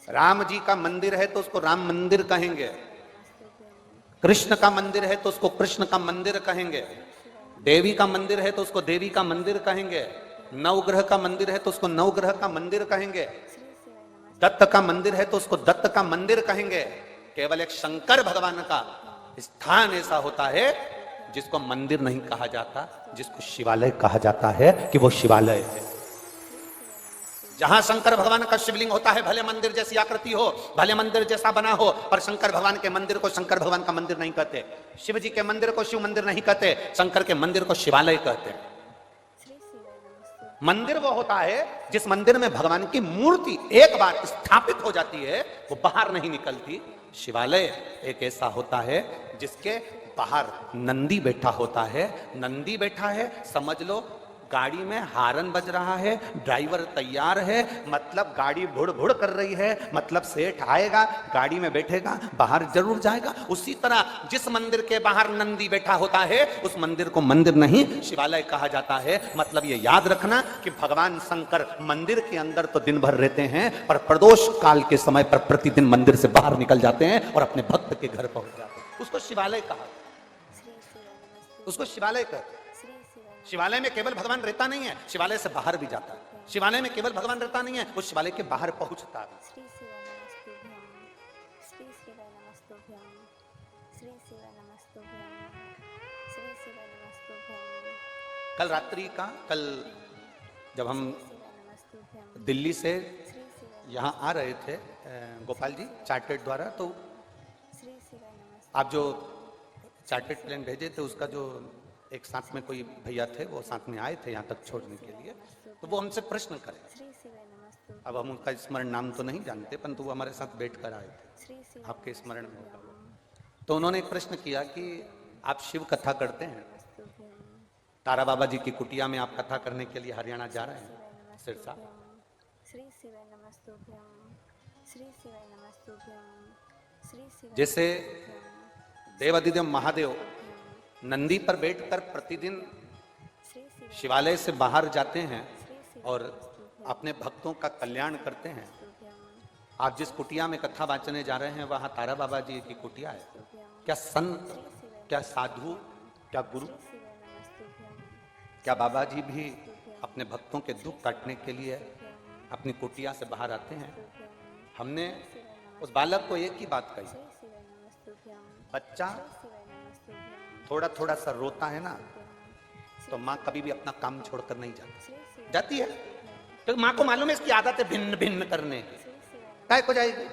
Speaker 1: राम जी का मंदिर है तो उसको राम मंदिर कहेंगे, कृष्ण का मंदिर है तो उसको कृष्ण का मंदिर कहेंगे, देवी का मंदिर है तो उसको देवी का मंदिर कहेंगे, नवग्रह का मंदिर है तो उसको नवग्रह का मंदिर कहेंगे, दत्त का मंदिर है तो उसको दत्त का मंदिर कहेंगे। केवल एक शंकर भगवान का स्थान ऐसा होता है जिसको मंदिर नहीं कहा जाता, जिसको शिवालय कहा जाता है कि वो शिवालय है। जहां शंकर भगवान का शिवलिंग होता है, भले मंदिर जैसी आकृति हो, भले मंदिर जैसा बना हो, पर शंकर भगवान के मंदिर को शंकर भगवान का मंदिर नहीं कहते, शिव जी के मंदिर को शिव मंदिर नहीं कहते, शंकर के मंदिर को शिवालय कहते। मंदिर वो होता है जिस मंदिर में भगवान की मूर्ति एक बार स्थापित हो जाती है, वो बाहर नहीं निकलती। शिवालय एक ऐसा होता है जिसके बाहर नंदी बैठा होता है। नंदी बैठा है, समझ लो गाड़ी में हारन बज रहा है, ड्राइवर तैयार है, मतलब गाड़ी भुड़ भुड़ कर रही है, मतलब सेठ आएगा, गाड़ी में बैठेगा, बाहर जरूर जाएगा। उसी तरह जिस मंदिर के बाहर नंदी बैठा होता है उस मंदिर को मंदिर नहीं शिवालय कहा जाता है। मतलब ये याद रखना कि भगवान शंकर मंदिर के अंदर तो दिन भर रहते हैं, पर प्रदोष काल के समय पर प्रतिदिन मंदिर से बाहर निकल जाते हैं और अपने भक्त के घर पहुंच जाते हैं। उसको शिवालय कहा, उसको शिवालय कहते। शिवालय में केवल भगवान रहता नहीं है, शिवालय से बाहर भी जाता है। शिवालय में केवल भगवान रहता नहीं है, उस शिवालय के बाहर पहुंचता है। कल रात्रि का, कल जब हम दिल्ली से यहाँ आ रहे थे गोपाल जी चार्टर्ड द्वारा, तो आप जो चार्टर्ड प्लेन भेजे थे उसका जो एक साथ में कोई भैया थे वो साथ में आए थे यहाँ तक छोड़ने के लिए, तो वो हमसे प्रश्न करे। अब हम उनका स्मरण नाम तो नहीं जानते, परंतु वो हमारे साथ बैठ कर आए थे, आपके स्मरण में होगा वो। तो उन्होंने एक प्रश्न किया कि आप शिव कथा करते हैं, तारा बाबा जी की कुटिया में आप कथा करने के लिए हरियाणा जा रहे हैं सिरसा। जैसे देवादिदेव महादेव नंदी पर बैठकर प्रतिदिन शिवालय से बाहर जाते हैं और अपने भक्तों का कल्याण करते हैं, आप जिस कुटिया में कथा वाचने जा रहे हैं वहां तारा बाबा जी की कुटिया है। क्या संत, क्या साधु, क्या गुरु, क्या बाबा जी भी अपने भक्तों के दुख काटने के लिए अपनी कुटिया से बाहर आते हैं? हमने उस बालक को एक ही बात कही, बच्चा थोड़ा थोड़ा सा रोता है ना, तो माँ कभी भी अपना काम छोड़कर नहीं जाती है, तो माँ को मालूम है इसकी आदत है भिन्न भिन्न करने की, काय को जाएगी?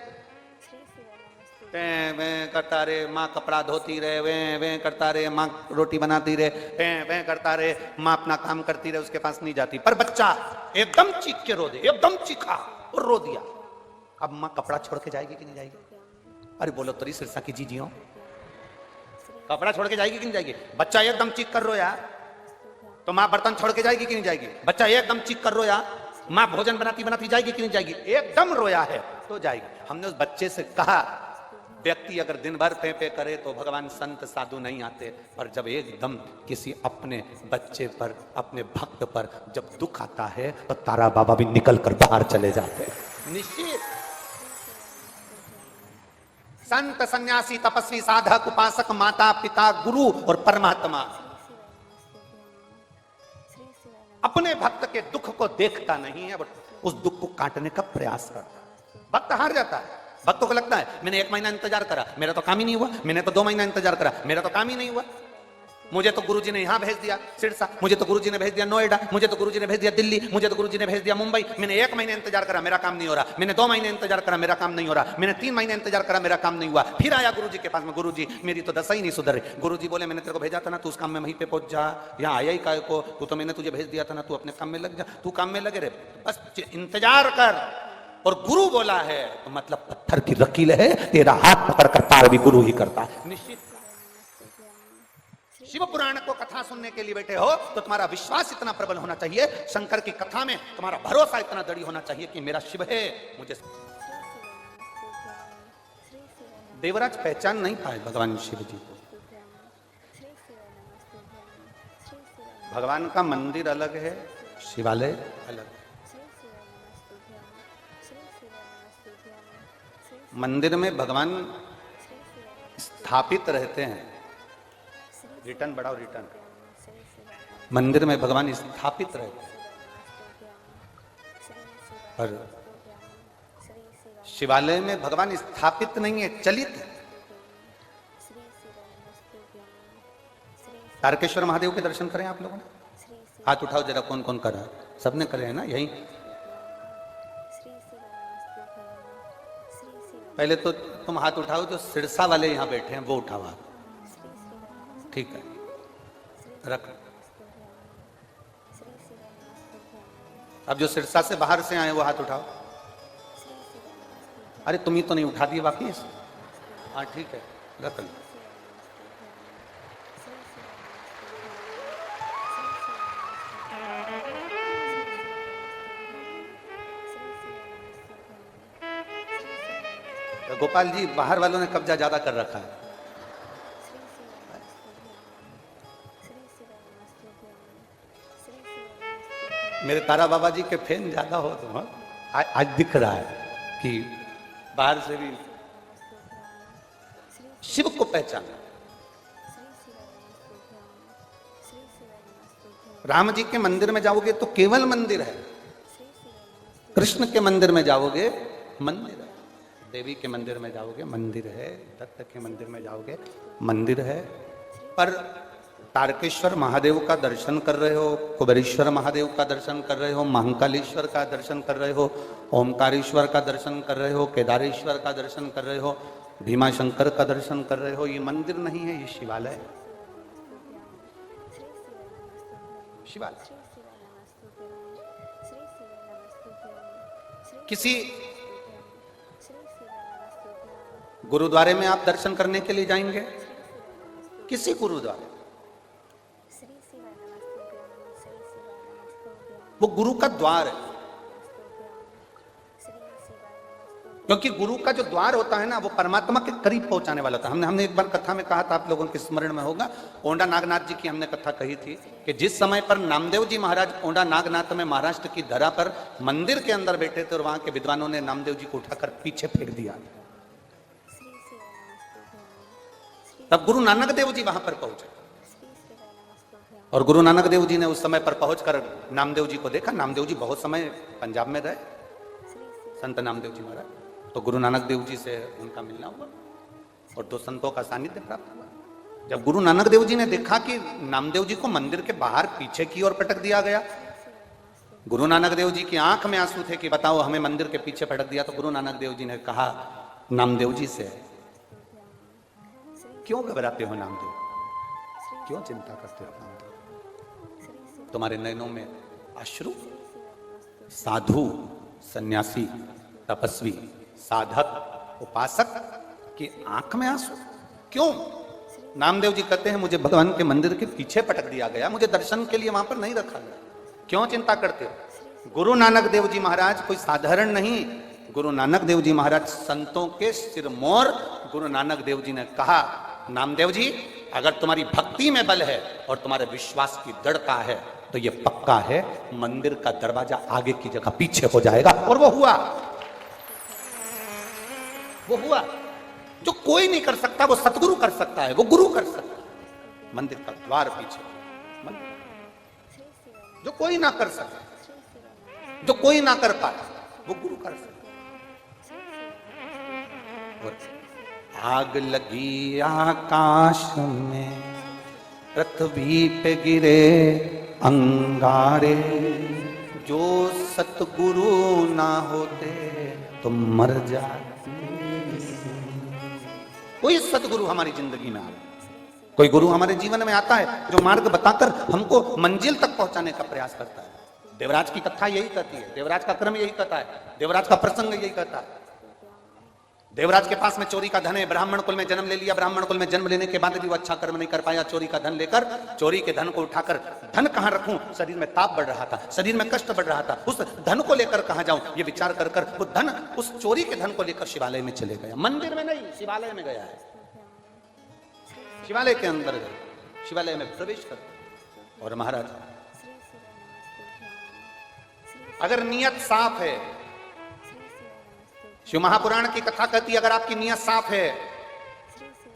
Speaker 1: वे करता रहे, माँ कपड़ा धोती रहे, वे करता रहे, माँ रोटी बनाती रहे, वे करता रहे, माँ अपना काम करती रहे, उसके पास नहीं जाती। पर बच्चा एकदम चीख के रो दे, एकदम चीखा और रो दिया, अब माँ कपड़ा छोड़ के जाएगी कि नहीं जाएगी? अरे बोलो तरी सिरसा की जीजियों, कपड़ा छोड़ के जाएगी कि नहीं जाएगी? बच्चा एकदम चीख कर रोया तो माँ बर्तन छोड़ के जाएगी कि नहीं जाएगी? बच्चा एकदम चीख कर रोया, माँ भोजन बनाती बनाती जाएगी कि नहीं जाएगी? एकदम रोया है तो जाएगी। हमने उस बच्चे से कहा, व्यक्ति अगर दिन भर पे पे करे तो भगवान संत साधु नहीं आते, पर जब एकदम किसी अपने बच्चे पर, अपने भक्त पर जब दुख आता है तो तारा बाबा भी निकल कर बाहर चले जाते हैं। निश्चित संत, सन्यासी, तपस्वी, साधक, उपासक, माता पिता, गुरु और परमात्मा अपने भक्त के दुख को देखता नहीं है, उस दुख को काटने का प्रयास करता है। भक्त हार जाता है, भक्तों को लगता है मैंने 1 महीना इंतजार करा, मेरा तो काम ही नहीं हुआ, मैंने तो 2 महीना इंतजार करा, मेरा तो काम ही नहीं हुआ, मुझे तो गुरुजी ने यहाँ भेज दिया सिरसा, मुझे तो गुरुजी ने भेज दिया नोएडा, मुझे तो गुरुजी ने भेज दिया दिल्ली, मुझे तो गुरुजी ने भेज दिया मुंबई, मैंने 1 महीने इंतजार करा, मेरा काम नहीं हो रहा, मैंने 2 महीने इंतजार करा, मेरा काम नहीं हो रहा, मैंने 3 महीने इंतजार करा, मेरा काम नहीं हुआ। फिर आया गुरुजी के पास में, गुरुजी मेरी तो दशा ही नहीं सुधर रही। गुरुजी बोले मैंने तेरे को भेजा था ना, तू उस काम में वहीं पे पहुंच जा, यहाँ आया ही काय को, तू तो मैंने तुझे भेज दिया था ना, तू अपने काम में लग जा, तू काम में लगे रहे, बस इंतजार कर। और गुरु बोला है तो मतलब पत्थर की लकीर है, तेरा हाथ पकड़ कर पार भी गुरु ही करता है। निश्चित शिव पुराण को कथा सुनने के लिए बैठे हो तो तुम्हारा विश्वास इतना प्रबल होना चाहिए, शंकर की कथा में तुम्हारा भरोसा इतना दृढ़ होना चाहिए कि मेरा शिव है। मुझे देवराज पहचान नहीं पाए भगवान शिव जी को। भगवान का मंदिर अलग है, शिवालय अलग है। मंदिर में भगवान स्थापित रहते हैं, रिटर्न बढ़ाओ रिटर्न, मंदिर में भगवान स्थापित रहते हैं, और शिवालय में भगवान स्थापित नहीं है, चलित है। तारकेश्वर महादेव के दर्शन करें आप लोगों ने? हाथ उठाओ जरा, कौन कौन कर रहा है? सबने करे हैं ना? यही पहले तो तुम हाथ उठाओ, जो सिरसा वाले यहाँ बैठे हैं वो उठाओ हाथ, ठीक है, रख। अब जो सिरसा से बाहर से आए वो हाथ उठाओ। अरे तुम ही तो नहीं उठा दिए बाकी? हाँ ठीक है, रख लो। तो गोपाल जी, बाहर वालों ने कब्जा ज्यादा कर रखा है। मेरे तारा बाबा जी के फैन ज्यादा हो तो आज दिख रहा है कि बाहर से भी शिव को पहचाना। राम जी के मंदिर में जाओगे तो केवल मंदिर है, कृष्ण के मंदिर में जाओगे मंदिर है, देवी के मंदिर में जाओगे मंदिर है, दत्त के मंदिर में जाओगे मंदिर है। पर तारकेश्वर महादेव का दर्शन कर रहे हो, कुबेरेश्वर महादेव का दर्शन कर रहे हो, महाकालेश्वर का दर्शन कर रहे हो, ओमकारेश्वर का दर्शन कर रहे हो, केदारेश्वर का दर्शन कर रहे हो, भीमाशंकर का दर्शन कर रहे हो, ये मंदिर नहीं है, ये शिवालय है। शिवालय किसी गुरुद्वारे में आप दर्शन करने के लिए जाएंगे, किसी गुरुद्वारे, वो गुरु का द्वार है। क्योंकि गुरु का जो द्वार होता है ना, वो परमात्मा के करीब पहुंचाने वाला था। हमने एक बार कथा में कहा था, आप लोगों के स्मरण में होगा, ओंडा नागनाथ जी की हमने कथा कही थी कि जिस समय पर नामदेव जी महाराज ओंडा नागनाथ में महाराष्ट्र की धरा पर मंदिर के अंदर बैठे थे और वहां के विद्वानों ने नामदेव जी को उठाकर पीछे फेंक दिया, तब गुरु नानक देव जी वहां पर पहुंचे। और गुरु नानक देव जी ने उस समय पर पहुंचकर नामदेव जी को देखा। नामदेव जी बहुत समय पंजाब में रहे, संत नामदेव जी महाराज। तो गुरु नानक देव जी से उनका मिलना हुआ और दो संतों का सानिध्य प्राप्त हुआ। जब गुरु नानक देव जी ने देखा कि नामदेव जी को मंदिर के बाहर पीछे की ओर पटक दिया गया, गुरु नानक देव जी की आंख में आंसू थे कि बताओ हमें मंदिर के पीछे पटक दिया। तो गुरु नानक देव जी ने कहा नामदेव जी से, क्यों घबराते हो नामदेव, क्यों चिंता करते हो नामदेव, तुम्हारे नयनों में अश्रु, साधु, सन्यासी, तपस्वी, साधक, उपासक की आंख में आंसू क्यों? नामदेव जी कहते हैं मुझे भगवान के मंदिर के पीछे पटक दिया गया, मुझे दर्शन के लिए वहां पर नहीं रखा गया, क्यों चिंता करते हो? गुरु नानक देव जी महाराज कोई साधारण नहीं, गुरु नानक देव जी महाराज संतों के सिरमौर। गुरु नानक देव जी ने कहा नामदेव जी अगर तुम्हारी भक्ति में बल है और तुम्हारे विश्वास की दृढ़ता है तो ये पक्का है मंदिर का दरवाजा आगे की जगह पीछे हो जाएगा। और वो हुआ, वो हुआ। जो कोई नहीं कर सकता वो सतगुरु कर सकता है, वो गुरु कर सकता है। मंदिर का द्वार पीछे, जो कोई ना कर सकता, जो कोई ना कर पाए वो गुरु कर सकता। आग लगी आकाश में, पृथ्वी पे गिरे अंगारे, जो सतगुरु ना होते तो मर जाते। कोई सतगुरु हमारी जिंदगी में आए, कोई गुरु हमारे जीवन में आता है जो मार्ग बताकर हमको मंजिल तक पहुंचाने का प्रयास करता है। देवराज की कथा यही कहती है, देवराज का क्रम यही कहता है, देवराज का प्रसंग यही कहता है। देवराज के पास में चोरी का धन है, ब्राह्मण कुल में जन्म ले लिया, ब्राह्मण कुल में जन्म लेने के बाद भी वो अच्छा कर्म नहीं कर पाया। चोरी का धन लेकर, चोरी के धन को उठाकर, धन कहां रखूं, शरीर में ताप बढ़ रहा था, शरीर में कष्ट बढ़ रहा था, उस धन को लेकर कहां जाऊं ये विचार कर कर वो धन, उस चोरी के धन को लेकर शिवालय में चले गया। मंदिर में नहीं, शिवालय में गया है, शिवालय के अंदर गया, शिवालय में प्रवेश कर। और महाराज अगर नियत साफ है, शिव महापुराण की कथा कहती है अगर आपकी नियत साफ है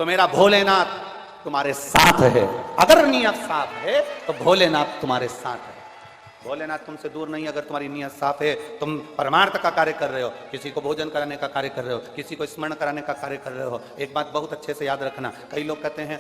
Speaker 1: तो मेरा भोलेनाथ तुम्हारे साथ है। अगर नियत साफ है तो भोलेनाथ तुम्हारे साथ है। भोलेनाथ तुमसे दूर नहीं, अगर तुम्हारी नियत साफ है, तुम परमार्थ का कार्य कर रहे हो, किसी को भोजन कराने का कार्य कर रहे हो, किसी को स्मरण कराने का कार्य कर रहे हो। एक बात बहुत अच्छे से याद रखना, कई लोग कहते हैं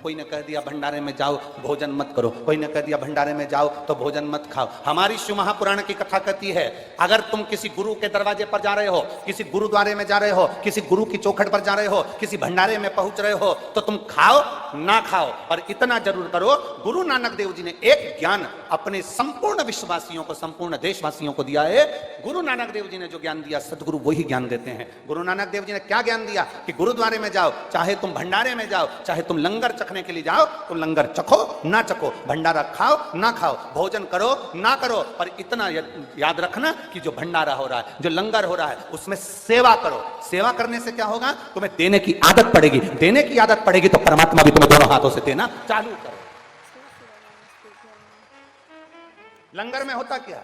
Speaker 1: कोई ने कह दिया भंडारे में जाओ भोजन मत करो, कोई ने कह दिया भंडारे में जाओ तो भोजन मत खाओ। हमारी शिव महापुराण की कथा कहती है अगर तुम किसी गुरु के दरवाजे पर जा रहे हो, किसी गुरुद्वारे में जा रहे हो, किसी गुरु की चौखट पर जा रहे हो, किसी भंडारे में पहुंच रहे हो तो तुम खाओ ना खाओ, पर इतना जरूर करो, गुरु नानक देव जी ने एक ज्ञान अपने संपूर्ण विश्ववासियों को, संपूर्ण देशवासियों को दिया है। गुरु नानक देव जी ने जो ज्ञान दिया सदगुरु वही ज्ञान देते हैं। गुरु नानक देव जी ने क्या ज्ञान दिया कि गुरुद्वारे में जाओ, चाहे तुम भंडारे में जाओ, चाहे तुम लंगर चखने के लिए जाओ, तुम लंगर चखो ना चखो, भंडारा खाओ ना खाओ, भोजन करो ना करो, पर इतना याद रखना कि जो भंडारा हो रहा है, जो लंगर हो रहा है, उसमें सेवा करो। सेवा करने से क्या होगा, तुम्हें देने की आदत पड़ेगी, देने की आदत पड़ेगी तो परमात्मा भी तुम्हें दोनों हाथों से देना चालू करो। लंगर में होता क्या,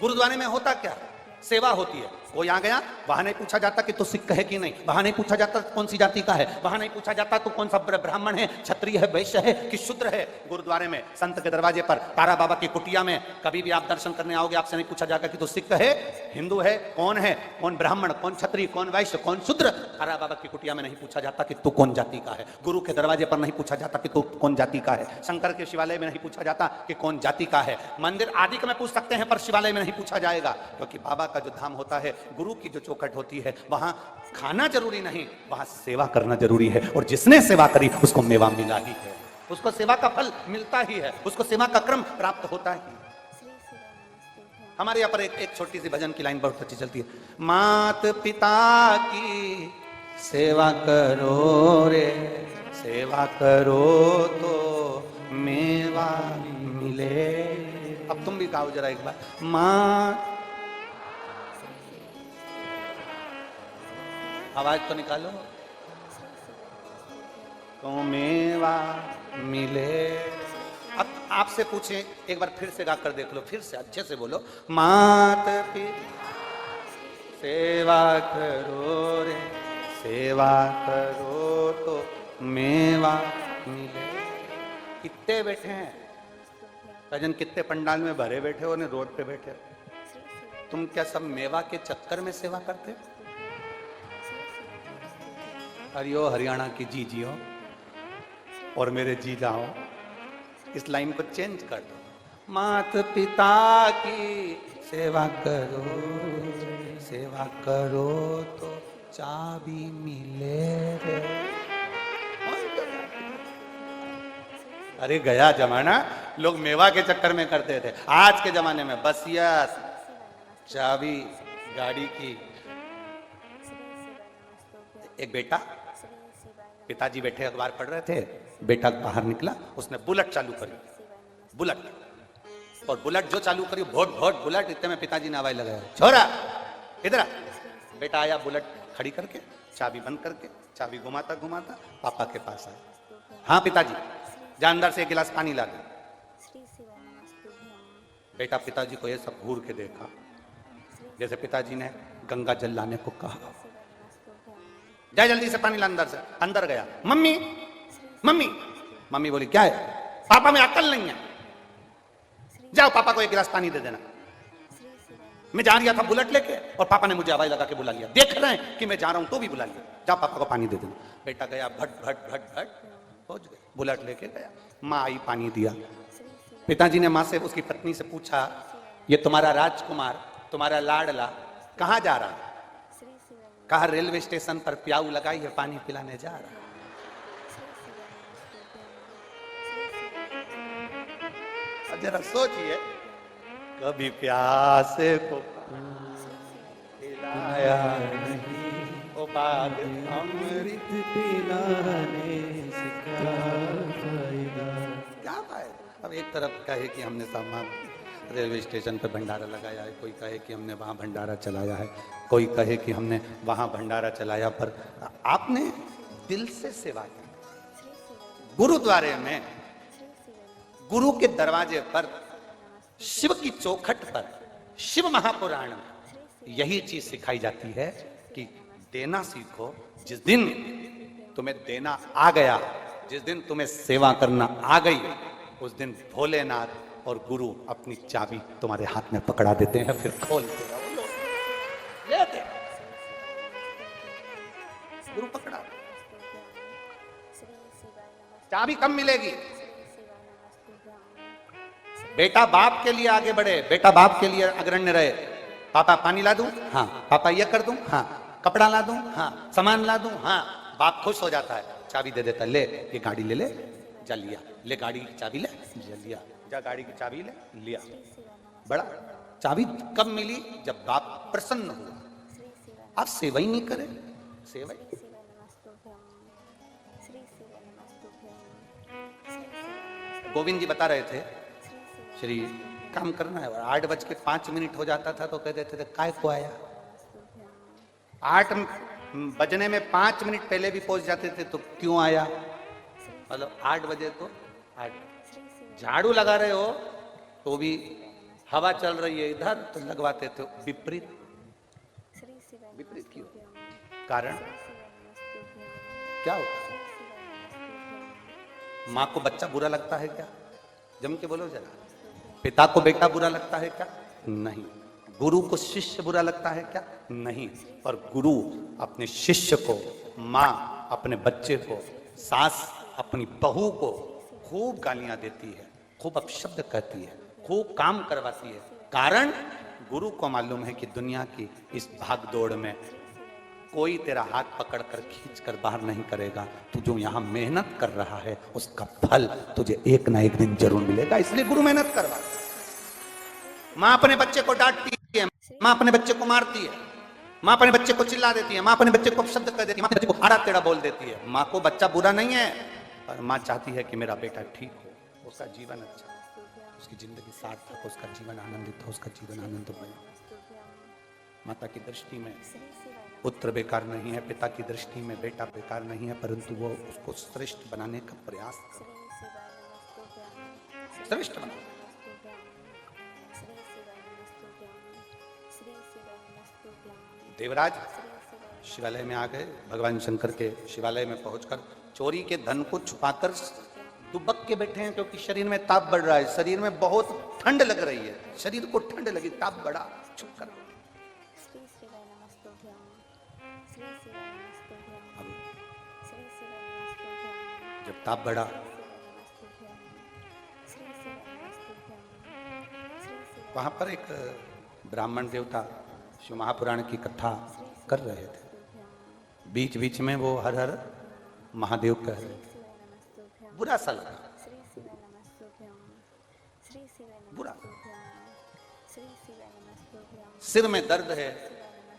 Speaker 1: गुरुद्वारे में होता क्या, सेवा होती है। कोई आ गया, वहां नहीं पूछा जाता कि तू सिख है कि नहीं, वहां नहीं पूछा जाता कौन सी जाति का है, वहां नहीं पूछा जाता तू कौन सा ब्राह्मण है, क्षत्रिय है, वैश्य है कि शूद्र है। गुरुद्वारे में संत के दरवाजे पर, तारा बाबा की कुटिया में कभी भी आप दर्शन करने आओगे, आपसे नहीं पूछा जाएगा कि तू सिख है, हिंदू है, कौन ब्राह्मण, कौन क्षत्रिय, कौन वैश्य, कौन शूद्र। तारा बाबा की कुटिया में नहीं पूछा जाता कि तू कौन जाति का है, गुरु के दरवाजे पर नहीं पूछा जाता कि तू कौन जाति का है, शंकर के शिवालय में नहीं पूछा जाता कि कौन जाति का है। मंदिर आदि में पूछ सकते हैं पर शिवालय में नहीं पूछा जाएगा, क्योंकि बाबा का जो धाम होता है, गुरु की जो चौखट होती है, वहां खाना जरूरी नहीं, वहां सेवा करना जरूरी है। और जिसने सेवा करी उसको मेवा मिला ही है, उसको सेवा का फल मिलता ही है, उसको सेवा का क्रम प्राप्त होता ही। हमारे यहाँ पर एक छोटी सी भजन की लाइन बहुत अच्छी चलती है, मात पिता की सेवा करो रे, सेवा करो तो मेवा मिले। अब तुम भी गाओ जरा एक बार, माँ, आवाज तो निकालो, तो मेवा मिले। अब आपसे पूछे, एक बार फिर से गाकर देख लो, फिर से अच्छे से बोलो, मात पिता सेवा करो रे, सेवा करो तो मेवा मिले। कितने बैठे हैं भजन, कितने पंडाल में भरे बैठे हो, रोड पे बैठे हो। तुम क्या सब मेवा के चक्कर में सेवा करते हो? हरियो हरियाणा की जी हो और मेरे जी जाओ, इस लाइन को चेंज कर दो। मात पिता की सेवा करो तो चाबी मिले रे। अरे गया जमाना, लोग मेवा के चक्कर में करते थे। आज के जमाने में बस यस चाबी गाड़ी की। एक बेटा, पिताजी बैठे अखबार पढ़ रहे थे, बेटा बाहर निकला, उसने बुलेट चालू करी, बुलेट, और बुलेट जो चालू करी भोट भोट बुलेट, इतने में पिताजी ने आवाज लगाया, छोरा इधर आ। बेटा आया, बुलेट खड़ी करके, चाबी बंद करके, चाबी घुमाता घुमाता पापा के पास आया। हाँ पिताजी, जा अंदर से एक गिलास पानी ला दे। बेटा पिताजी को ये सब घूर के देखा, जैसे पिताजी ने गंगा जल लाने को कहा। जा जल्दी से पानी ला अंदर से। अंदर गया, मम्मी मम्मी। मम्मी बोली क्या है? पापा में अक्ल नहीं है, जाओ पापा को एक गिलास पानी दे देना। मैं जा रहा था बुलेट लेके और पापा ने मुझे आवाज लगा के बुला लिया, देख रहे हैं कि मैं जा रहा हूं तो भी बुला लिया, जाओ पापा को पानी दे देना। बेटा गया, भट भट भट भट पहुंच गए, बुलेट लेके गया। माँ आई, पानी दिया। पिताजी ने माँ से, उसकी पत्नी से पूछा, ये तुम्हारा राजकुमार, तुम्हारा लाडला कहाँ जा रहा है? कहा रेलवे स्टेशन पर प्याऊ लगाई है, पानी पिलाने जा रहा है। अब जरा सोचिए, कभी प्यासे को पिलाया नहीं, ओ बाद अमृत पिलाने से क्या फायदा। अब एक तरफ कहे कि हमने सामान रेलवे स्टेशन पर भंडारा लगाया है, कोई कहे कि हमने वहाँ भंडारा चलाया है, कोई कहे कि हमने वहाँ भंडारा चलाया, पर आपने दिल से सेवा की। गुरुद्वारे में, गुरु के दरवाजे पर, शिव की चौखट पर, शिव महापुराण में यही चीज सिखाई जाती है कि देना सीखो। जिस दिन तुम्हें देना आ गया, जिस दिन तुम्हें सेवा करना आ गई, उस दिन भोलेनाथ और गुरु अपनी चाबी तुम्हारे हाथ में पकड़ा देते हैं, फिर खोलते रहो, लेते। गुरु पकड़ा, चाबी कब मिलेगी? बेटा बाप के लिए आगे बढ़े, बेटा बाप के लिए अग्रण्य रहे। पापा पानी ला दूं? हाँ। पापा ये कर दूं? हाँ। कपड़ा ला दूं? हाँ। सामान ला दूं? हाँ। बाप खुश हो जाता है, चाबी दे देता, ले ये गाड़ी ले ले, जा लिया, ले गाड़ी की चाबी ले, जा लिया, जा गाड़ी की चाबी ले, लिया। बड़ा चाबी कब मिली? जब बाप प्रसन्न हुआ। आप सेवा ही नहीं करें, सेवा ही। गोविंद जी बता रहे थे, श्री काम करना है, 8:05 हो जाता था तो कह देते थे काय को आया। 8 बजने में 5 मिनट पहले भी पहुंच जाते थे तो क्यों आया? मतलब 8 बजे तो 8। झाड़ू लगा रहे हो तो भी हवा चल रही है इधर तो लगवाते थे विपरीत। विपरीत क्यों? कारण क्या होता है? माँ को बच्चा बुरा लगता है क्या? जम के बोलो जरा। पिता को बेटा बुरा लगता है क्या? नहीं। गुरु को शिष्य बुरा लगता है क्या? नहीं। पर गुरु अपने शिष्य को, माँ अपने बच्चे को, सास अपनी बहू को खूब गालियां देती है, खूब अपशब्द कहती है, खूब काम करवाती है। कारण गुरु को मालूम है कि दुनिया की इस भागदौड़ में कोई तेरा हाथ पकड़कर खींचकर बाहर नहीं करेगा। तू जो यहाँ मेहनत कर रहा है उसका फल तुझे एक ना एक दिन जरूर मिलेगा, इसलिए गुरु मेहनत करवा। माँ अपने बच्चे को डांटती है, माँ अपने बच्चे को मारती है, माँ अपने बच्चे को चिल्ला देती है, माँ अपने बच्चे को शब्द कर देती है, माँ अपने बच्चे को आड़ा टेढ़ा बोल देती है। माँ को बच्चा बुरा नहीं है, पर माँ चाहती है कि मेरा बेटा ठीक हो, उसका जीवन अच्छा, उसकी जिंदगी सार्थक हो, उसका जीवन आनंदित हो, उसका जीवन आनंदमय हो। माता की दृष्टि में पुत्र बेकार नहीं है, पिता की दृष्टि में बेटा बेकार नहीं है, परंतु वो उसको श्रेष्ठ बनाने का प्रयास करे, श्रेष्ठ बनाने। देवराज शिवालय में आ गए, भगवान शंकर के शिवालय में पहुंचकर चोरी के धन को छुपाकर दुबक के बैठे हैं क्योंकि शरीर में ताप बढ़ रहा है, शरीर में बहुत ठंड लग रही है, शरीर को ठंड लगी, ताप बढ़ा, चुप कर। जब ताप बढ़ा, वहां पर एक ब्राह्मण देवता शिव महापुराण की कथा कर रहे थे, बीच बीच में वो हर हर महादेव कह रहे थे। बुरा सा लगा, बुरा, सिर में दर्द है,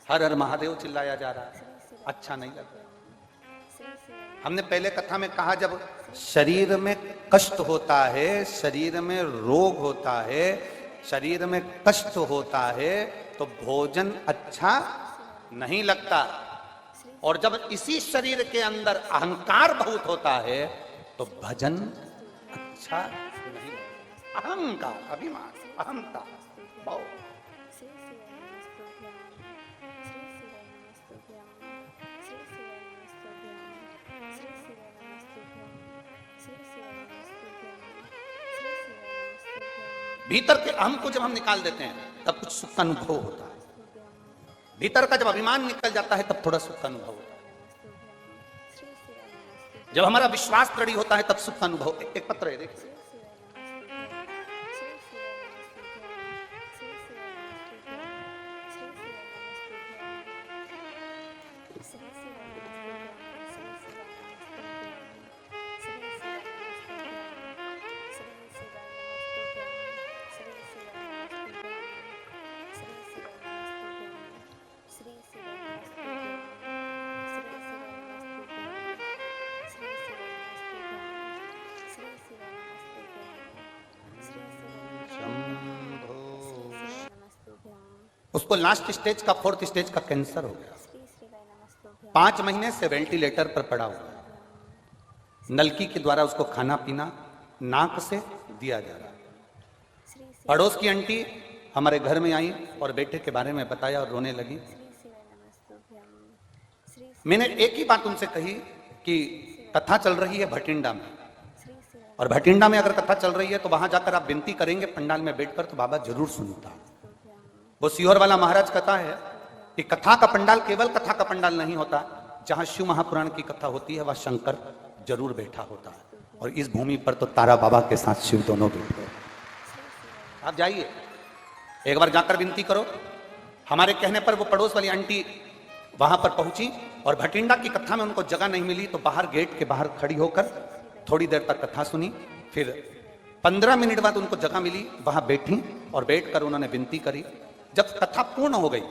Speaker 1: हर हर महादेव चिल्लाया जा रहा है, अच्छा नहीं लगा। हमने पहले कथा में कहा, जब शरीर में कष्ट होता है, शरीर में रोग होता है, शरीर में कष्ट होता है, तो भोजन अच्छा नहीं लगता। और जब इसी शरीर के अंदर अहंकार बहुत होता है तो भजन अच्छा नहीं। अहंकार, अभिमान, अहंता बहुत। भीतर के अहम को जब हम निकाल देते हैं तब कुछ सुख का अनुभव होता है। भीतर का जब अभिमान निकल जाता है तब थोड़ा सुख का अनुभव होता है। जब हमारा विश्वास दृढ़ होता है तब सुख का अनुभव। एक पत्र है, देखिए, उसको लास्ट स्टेज का, 4th स्टेज का कैंसर हो गया। 5 महीने से वेंटिलेटर पर पड़ा हुआ है। नलकी के द्वारा उसको खाना पीना नाक से दिया जा रहा है। पड़ोस की आंटी हमारे घर में आई और बेटे के बारे में बताया और रोने लगी। मैंने एक ही बात उनसे कही कि कथा चल रही है भटिंडा में, और भटिंडा में अगर कथा चल रही है तो वहां जाकर आप विनती करेंगे पंडाल में बैठकर तो बाबा जरूर सुनता। वो सीहोर वाला महाराज कहता है कि कथा का पंडाल केवल कथा का पंडाल नहीं होता, जहां शिव महापुराण की कथा होती है वहां शंकर जरूर बैठा होता है, और इस भूमि पर तो तारा बाबा के साथ शिव दोनों बैठे। आप जाइए, एक बार जाकर विनती करो। हमारे कहने पर वो पड़ोस वाली आंटी वहां पर पहुंची और भटिंडा की कथा में उनको जगह नहीं मिली तो बाहर गेट के बाहर खड़ी होकर थोड़ी देर तक कथा सुनी। फिर 15 मिनट बाद उनको जगह मिली, वहां बैठी और बैठकर उन्होंने विनती करी। जब कथा पूर्ण हो गई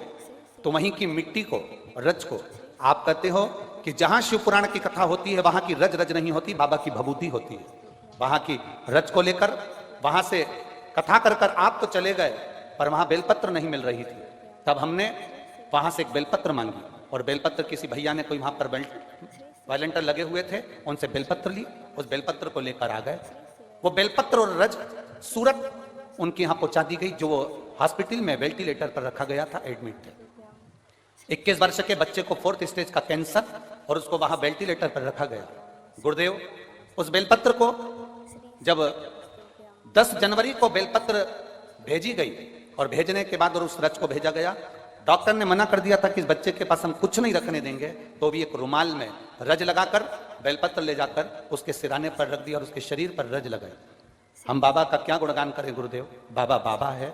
Speaker 1: तो वहीं की मिट्टी को, रज को, आप कहते हो कि जहां शिव पुराण की कथा होती है वहां की रज रज नहीं होती, बाबा की भभूति होती है। वहां की रज को लेकर वहां से कथा कर कर आप तो चले गए, पर वहां बेलपत्र नहीं मिल रही थी। तब हमने वहां से एक बेलपत्र मांगी और बेलपत्र किसी भैया ने, कोई वहां पर वॉलंटियर लगे हुए थे, उनसे बेलपत्र ली। उस बेलपत्र को लेकर आ गए। वो बेलपत्र और रज सूरत उनके यहाँ पहुंचा दी गई, जो हॉस्पिटल में वेंटिलेटर पर रखा गया था, एडमिट थे। 21 वर्ष के बच्चे को 4th स्टेज का कैंसर, और उसको वहां वेंटिलेटर पर रखा गया। गुरुदेव, उस बेलपत्र को जब 10 जनवरी को बेलपत्र भेजी गई और भेजने के बाद और उस रज को भेजा गया, डॉक्टर ने मना कर दिया था कि इस बच्चे के पास हम कुछ नहीं रखने देंगे, तो भी एक रुमाल में रज लगाकर बेलपत्र ले जाकर उसके सिराने पर रख दिया और उसके शरीर पर रज लगाई। हम बाबा का क्या गुणगान करें गुरुदेव, बाबा बाबा है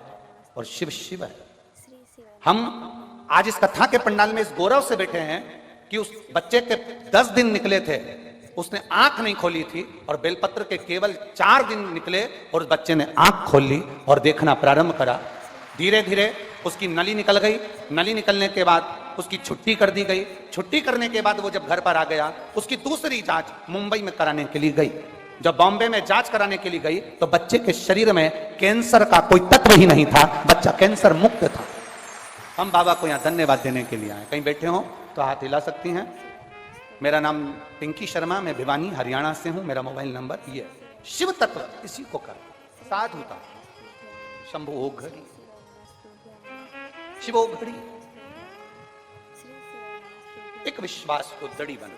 Speaker 1: और शिव शिव है। हम आज इस कथा के पंडाल में इस गौरव से बैठे हैं कि उस बच्चे के 10 दिन निकले थे, उसने आंख नहीं खोली थी, और बेलपत्र के केवल 4 दिन निकले और उस बच्चे ने आंख खोल ली और देखना प्रारंभ करा। धीरे धीरे उसकी नली निकल गई। नली निकलने के बाद उसकी छुट्टी कर दी गई। छुट्टी करने के बाद वो जब घर पर आ गया, उसकी दूसरी जांच मुंबई में कराने के लिए गई। जब बॉम्बे में जांच कराने के लिए गई तो बच्चे के शरीर में कैंसर का कोई तत्व ही नहीं था, बच्चा कैंसर मुक्त था। हम बाबा को यहाँ धन्यवाद देने के लिए आए। कहीं बैठे हो तो हाथ हिला सकती हैं। मेरा नाम पिंकी शर्मा, मैं भिवानी हरियाणा से हूँ। मेरा मोबाइल नंबर ये। शिव तत्व इसी को कर, साधुता, शंभु ओघड़ी, शिव ओघड़ी। एक विश्वास को दड़ी बना,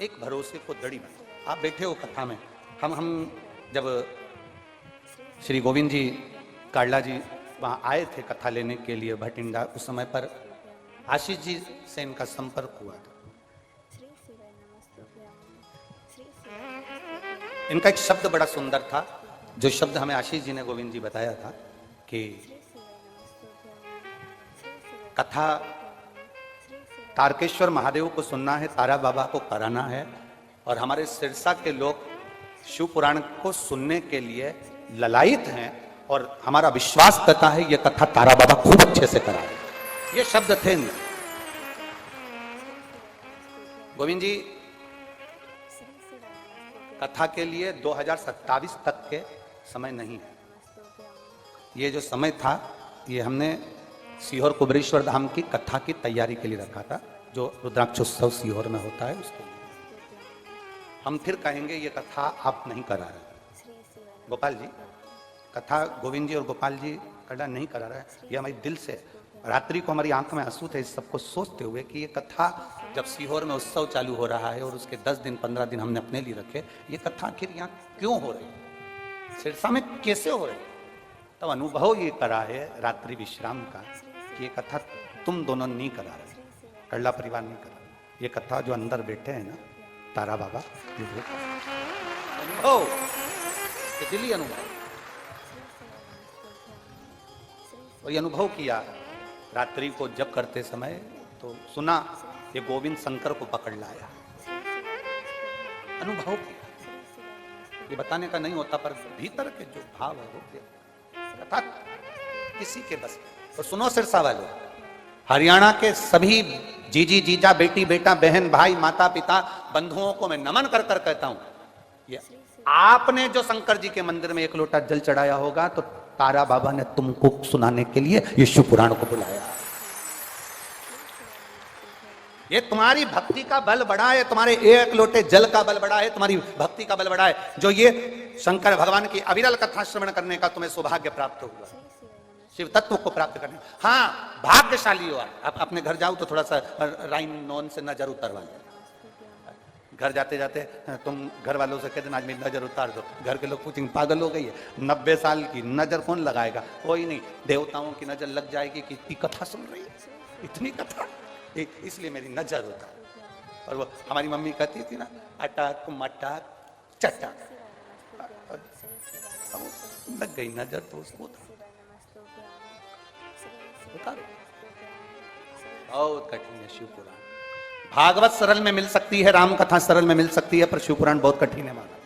Speaker 1: एक भरोसे को दड़ी बना। आप बैठे हो कथा में, हम जब श्री गोविंद जी काडला जी वहाँ आए थे कथा लेने के लिए भटिंडा, उस समय पर आशीष जी से इनका संपर्क हुआ था। इनका एक शब्द बड़ा सुंदर था, जो शब्द हमें आशीष जी ने गोविंद जी बताया था कि कथा तारकेश्वर महादेव को सुनना है, तारा बाबा को कराना है, और हमारे सिरसा के लोग शिव पुराण को सुनने के लिए ललायित हैं, और हमारा विश्वास करता है ये कथा तारा बाबा खूब अच्छे से करा रहे। ये शब्द थे गोविंद जी। कथा के लिए 2027 तक के समय नहीं है। ये जो समय था ये हमने सीहोर कुबेरेश्वर धाम की कथा की तैयारी के लिए रखा था, जो रुद्राक्षोत्सव सीहोर में होता है उसके लिए। हम फिर कहेंगे ये कथा आप नहीं करा रहे। गोपाल जी कथा गोविंद जी और गोपाल जी कड़ा नहीं करा रहा है, ये हमारे दिल से, रात्रि को हमारी आंख में आंसू थे इस सबको सोचते हुए कि ये कथा जब सीहोर में उत्सव चालू हो रहा है और उसके 10 दिन 15 दिन हमने अपने लिए रखे, ये कथा आखिर यहाँ क्यों हो रही, सिरसा में कैसे हो रही। तब अनुभव ये करा है रात्रि विश्राम का कि ये कथा तुम दोनों नहीं करा रहे, कड़ला परिवार नहीं करा रहे। ये कथा जो अंदर बैठे हैं ना तारा बाबा, ये अनुभव, दिली अनुभव, और ये अनुभव किया रात्रि को जब करते समय, तो सुना ये गोविंद शंकर को पकड़ लाया, अनुभव किया। ये बताने का नहीं होता, पर भीतर के जो भाव है वो कथा किसी के बस। और सुनो सिरसा वालों, हरियाणा के सभी जीजी जीजा बेटी बेटा बहन भाई माता पिता बंधुओं को मैं नमन कर कर कहता हूं, ये आपने जो शंकर जी के मंदिर में एक लोटा जल चढ़ाया होगा तो तारा बाबा ने तुमको सुनाने के लिए ये शिव पुराण को बुलाया। ये तुम्हारी भक्ति का बल बढ़ा है, तुम्हारे एक लोटे जल का बल बढ़ा है, तुम्हारी भक्ति का बल बढ़ा है, जो ये शंकर भगवान की अविरल कथा श्रवण करने का तुम्हें सौभाग्य प्राप्त हुआ, शिव तत्व को प्राप्त करने। हाँ भाग्यशाली हो आप अपने घर जाओ तो थोड़ा सा राइन नॉन से नजर उतरवा लो। घर जाते जाते तुम घर वालों से कहते आज मेरी नजर उतार दो, घर के लोग पूछेंगे पागल हो गई है, 90 साल की नजर कौन लगाएगा, कोई नहीं, देवताओं की नजर लग जाएगी कि इतनी कथा सुन रही है, इतनी कथा, इसलिए मेरी नजर उतार। और वो हमारी मम्मी कहती थी ना, अटक मटक चटक, लग गई नजर तो उसको उतारो। बहुत कठिन है शिव पुराण। भागवत सरल में मिल सकती है, राम कथा सरल में मिल सकती है, पर शिव पुराण बहुत कठिन है माना,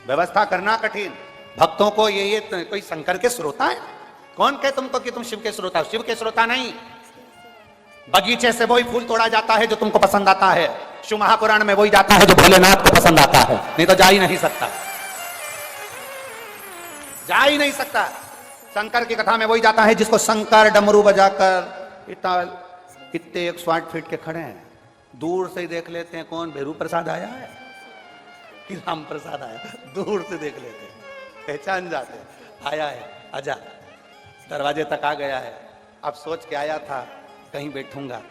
Speaker 1: व्यवस्था करना कठिन। भक्तों को ये कोई शंकर के श्रोता है, कौन कहे तुमको कि तुम शिव के श्रोता हो, शिव के श्रोता नहीं। बगीचे से वही फूल तोड़ा जाता है जो तुमको पसंद आता है, शिव महापुराण में वही जाता है जो भोलेनाथ को पसंद आता है, नहीं तो जा ही नहीं सकता, जा ही नहीं सकता। शंकर की कथा में वही जाता है जिसको शंकर डमरू बजाकर इतने 108 फीट के खड़े हैं, दूर से ही देख लेते हैं कौन भेरू प्रसाद आया है कि राम प्रसाद आया, दूर से देख लेते हैं, पहचान जाते हैं, आया है, आजा, दरवाजे तक आ गया है। अब सोच के आया था कहीं बैठूंगा,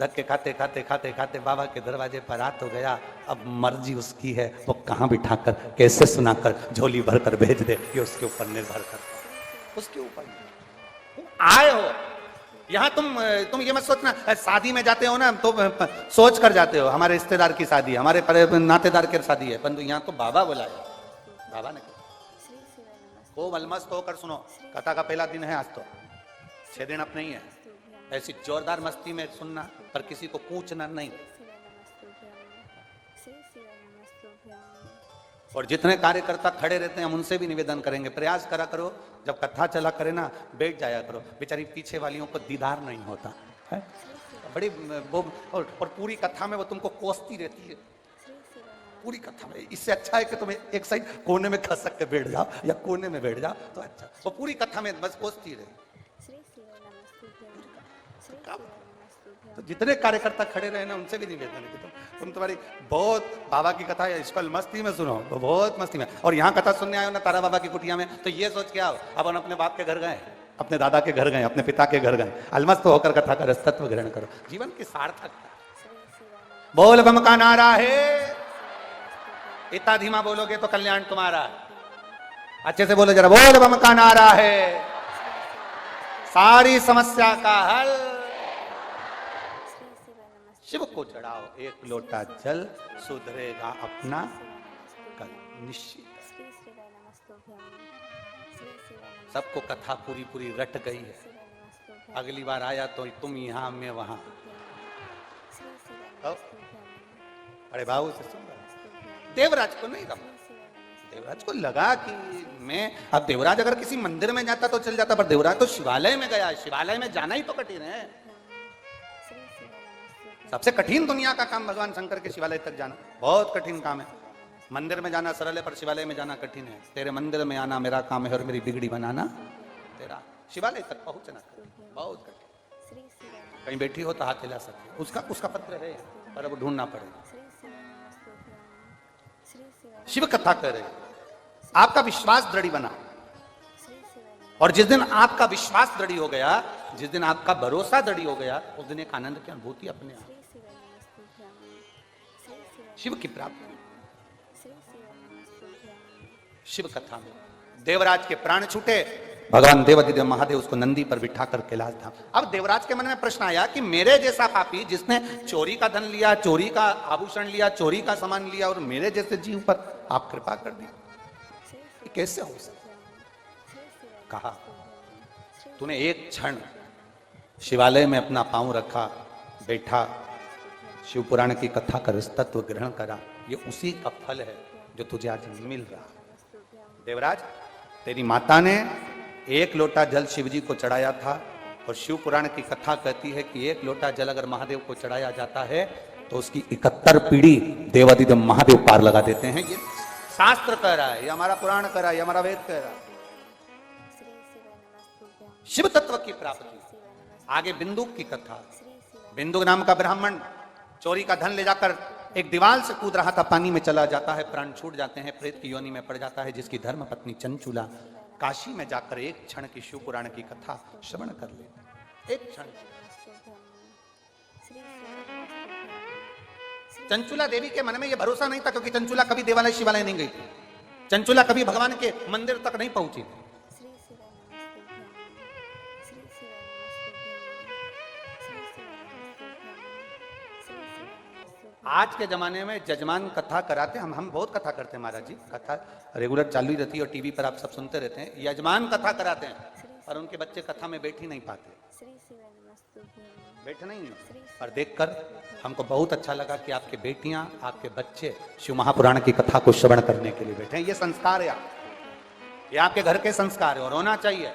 Speaker 1: धक्के खाते खाते खाते खाते बाबा के दरवाजे पर आ तो गया, अब मर्जी उसकी है, वो कहाँ बिठाकर कैसे सुनाकर झोली भरकर भेज दे, ये उसके ऊपर निर्भर करता, उसके ऊपर आए हो। यहाँ तुम ये मत सोचना, शादी में जाते हो ना तो सोच कर जाते हो हमारे रिश्तेदार की शादी, हमारे नातेदार की शादी है, परंतु यहाँ तो बाबा बुलाया, बाबा ने को मलमस्त होकर सुनो। कथा का पहला दिन है आज, तो 6 दिन अपने ही है, ऐसी जोरदार मस्ती में सुनना, पर किसी को पूछना नहीं। और जितने कार्यकर्ता खड़े रहते हैं हम उनसे भी निवेदन करेंगे, प्रयास करा करो जब कथा चला करे ना बैठ जाया करो, बेचारी पीछे वालियों को दीदार नहीं होता है, बड़ी वो और पूरी कथा में वो तुमको कोसती रहती है, पूरी कथा में। इससे अच्छा है कि तुम एक साइड कोने में खसक के बैठ जाओ या कोने में बैठ जाओ तो अच्छा, वो पूरी कथा में बस कोसती रहे। तो जितने कार्यकर्ता खड़े रहे ना उनसे भी निवेदन है, तुम तुम्हारी बहुत बाबा की कथा है इसको मस्ती में सुनो, बहुत मस्ती में। और यहाँ कथा सुनने आए हो ना तारा बाबा की कुटिया में, तो ये सोच के आओ अपन अपने बाप के घर गए, अपने दादा के घर गए, अपने पिता के घर गए, अलमस्त होकर कथा का रसतत्व ग्रहण करो, जीवन की सार्थकता। बोल बम का नारा है, इतना धीमा बोलोगे तो कल्याण तुम्हारा है। अच्छे से बोलो जरा, बोल बम का नारा है, सारी समस्या का हल। शिव को चढ़ाओ एक लोटा जल, सुधरेगा अपना कल निश्चित। सबको कथा पूरी पूरी रट गई है। अगली बार आया तो तुम यहाँ मैं वहां। अरे बाबू से सुन रहा, देवराज को नहीं रहा। देवराज को लगा कि मैं, अब देवराज अगर किसी मंदिर में जाता तो चल जाता, पर देवराज तो शिवालय में गया। शिवालय में जाना ही तो कठिन है। सबसे कठिन दुनिया का काम भगवान शंकर के शिवालय तक जाना बहुत कठिन काम है। मंदिर में जाना सरल है, पर शिवालय में जाना कठिन है। तेरे मंदिर में आना मेरा काम है और मेरी बिगड़ी बनाना तेरा। शिवालय तक पहुंचना बहुत कठिन। कहीं बैठी हो तो हाथ हिला सकते, उसका पत्र है, पर अब ढूंढना पड़ेगा। शिव कथा कर रहे, आपका विश्वास दृढ़ बना, और जिस दिन आपका विश्वास दृढ़ हो गया, जिस दिन आपका भरोसा दृढ़ हो गया, उस दिन एक आनंद की अनुभूति अपने आप शिव की प्राप्ति। शिव कथा में देवराज के प्राण छूटे, भगवान देवाधिदेव महादेव उसको नंदी पर बिठा कर कैलाश धाम। अब देवराज के मन में प्रश्न आया कि मेरे जैसा पापी जिसने चोरी का धन लिया, चोरी का आभूषण लिया, चोरी का सामान लिया, और मेरे जैसे जीव पर आप कृपा कर दी, कैसे हो सकता? कहा तूने एक क्षण शिवालय में अपना पांव रखा, बैठा, शिव पुराण की कथा का तत्व ग्रहण करा, ये उसी का फल है जो तुझे आज मिल रहा। देवराज, तेरी माता ने एक लोटा जल शिव जी को चढ़ाया था, और शिव पुराण की कथा कहती है कि एक लोटा जल अगर महादेव को चढ़ाया जाता है तो उसकी 71 पीढ़ी देवाधिदेव महादेव पार लगा देते हैं। ये शास्त्र कह रहा है, ये हमारा पुराण कह रहा है, ये हमारा वेद कह रहा है। शिव तत्व की प्राप्ति। आगे बिंदुक की कथा। बिंदुक नाम का ब्राह्मण चोरी का धन ले जाकर एक दीवार से कूद रहा था, पानी में चला जाता है, प्राण छूट जाते हैं, प्रेत की योनि में पड़ जाता है। जिसकी धर्म पत्नी चंचुला काशी में जाकर एक क्षण की शिव पुराण की कथा श्रवण कर ले। एक क्षण। चंचुला देवी के मन में यह भरोसा नहीं था, क्योंकि चंचुला कभी देवालय शिवालय नहीं गई थी। चंचुला कभी भगवान के मंदिर तक नहीं पहुंची थी। आज के जमाने में जजमान कथा कराते, हम बहुत कथा करते हैं महाराज जी, कथा रेगुलर चालू ही रहती है और टीवी पर आप सब सुनते रहते हैं। यजमान कथा कराते हैं, पर उनके बच्चे कथा में बैठ ही नहीं पाते, बैठ नहीं है। पर देखकर हमको बहुत अच्छा लगा कि आपके बेटियां, आपके बच्चे शिव महापुराण की कथा को श्रवण करने के लिए बैठे हैं। ये संस्कार है, ये आपके घर के संस्कार है और होना चाहिए।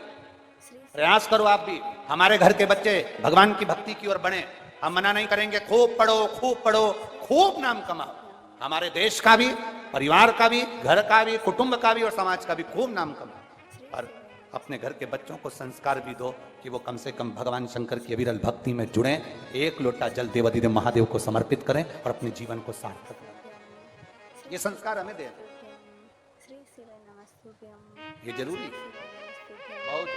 Speaker 1: प्रयास करो आप भी, हमारे घर के बच्चे भगवान की भक्ति की ओर बढ़े। हम मना नहीं करेंगे, खूब पढ़ो, खूब पढ़ो, खूब नाम कमाओ। हमारे देश का भी, परिवार का भी, घर का भी, कुटुंब का भी और समाज का भी खूब नाम कमाओ। पर अपने घर के बच्चों को संस्कार भी दो कि वो कम से कम भगवान शंकर की अविरल भक्ति में जुड़े, एक लोटा जल देवाधिदेव महादेव को समर्पित करें और अपने जीवन को सार्थक करें। ये संस्कार हमें दें, ये जरूरी बहुत।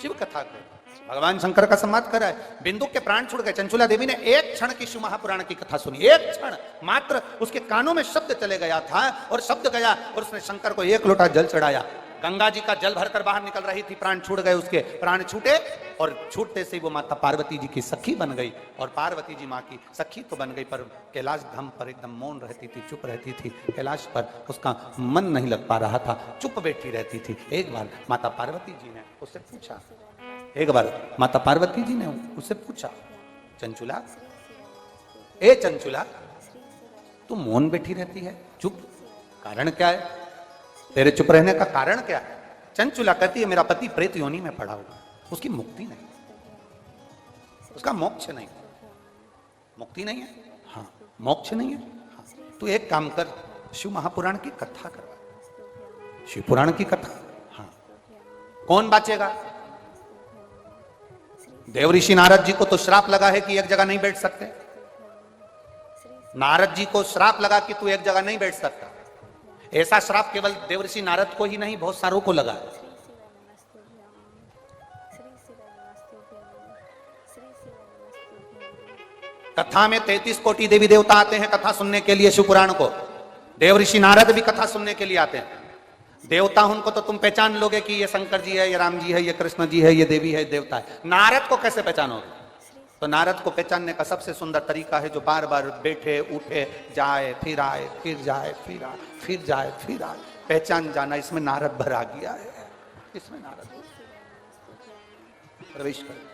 Speaker 1: शिव कथा को भगवान शंकर का सम्मान करा है। बिंदुक के प्राण छूट गए। चंचुला देवी ने एक क्षण की शिव महापुराण की कथा सुनी, एक क्षण मात्र। उसके कानों में शब्द चले गया था और शब्द गया और उसने शंकर को एक लोटा जल चढ़ाया। गंगा जी का जल भरकर बाहर निकल रही थी, प्राण छूट गए उसके। प्राण छूटे और छूटते से वो माता पार्वती जी की सखी बन गई। और पार्वती जी माँ की सखी तो बन गई, पर कैलाश धाम पर एकदम मौन रहती थी, चुप रहती थी। कैलाश पर उसका मन नहीं लग पा रहा था, चुप बैठी रहती थी। एक बार माता पार्वती जी ने उससे पूछा, चंचुला, ए चंचुला, तू मौन बैठी रहती है, चुप, कारण क्या है? तेरे चुप रहने का कारण क्या है? चंचुला कहती है, मेरा पति प्रेत योनि में पड़ा हुआ, उसकी मुक्ति नहीं, उसका मोक्ष नहीं। मुक्ति नहीं है? हाँ। मोक्ष नहीं है? हाँ। तू एक काम कर, शिव महापुराण की कथा करवा। शिव पुराण की कथा? हाँ। कौन बाचेगा? देव ऋषि नारद जी को तो श्राप लगा है कि एक जगह नहीं बैठ सकते। नारद जी को श्राप लगा कि तू एक जगह नहीं बैठ सकता। ऐसा श्राप केवल देव ऋषि नारद को ही नहीं, बहुत सारों को लगा है। कथा में 33 कोटि देवी देवता आते हैं कथा सुनने के लिए शिव पुराण को। देव ऋषि नारद भी कथा सुनने के लिए आते हैं। देवता उनको तो तुम पहचान लोगे कि ये शंकर जी है, ये राम जी है, ये कृष्ण जी है, ये देवी है, देवता है। नारद को कैसे पहचानोगे? तो नारद को पहचानने का सबसे सुंदर तरीका है जो बार बार बैठे उठे जाए फिर आए, फिर जाए फिर आए, फिर जाए फिर आए, पहचान जाना। इसमें नारद भर आ गया है, इसमें नारद प्रवेश कर।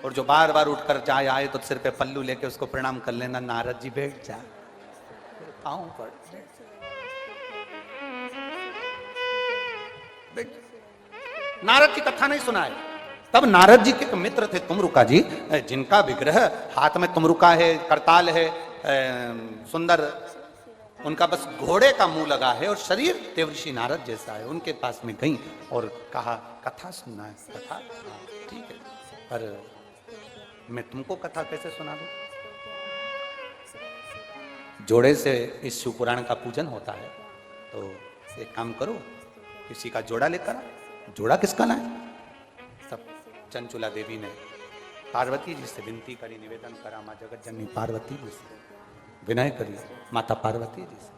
Speaker 1: और जो बार बार उठकर जाए आए तो सिर पे पल्लू लेके उसको प्रणाम कर लेना, नारद जी बैठ जा, पाँव पर नारद की कथा नहीं सुना है। तब नारद जी के एक मित्र थे तुमरुका जी, जिनका विग्रह हाथ में तुमरुका है, करताल है, सुंदर, उनका बस घोड़े का मुंह लगा है और शरीर देवर्षि नारद जैसा है। उनके पास में गई और कहा कथा सुनना है। कथा ठीक है, पर मैं तुमको कथा कैसे सुना दूं? जोड़े से इस शिव पुराण का पूजन होता है, तो एक काम करो, किसी का जोड़ा लेकर। जोड़ा किसका लाए? तब चंचुला देवी ने पार्वती जी से विनती करी, निवेदन करा, माँ जगत जननी पार्वती जी से विनय करी, माता पार्वती जी से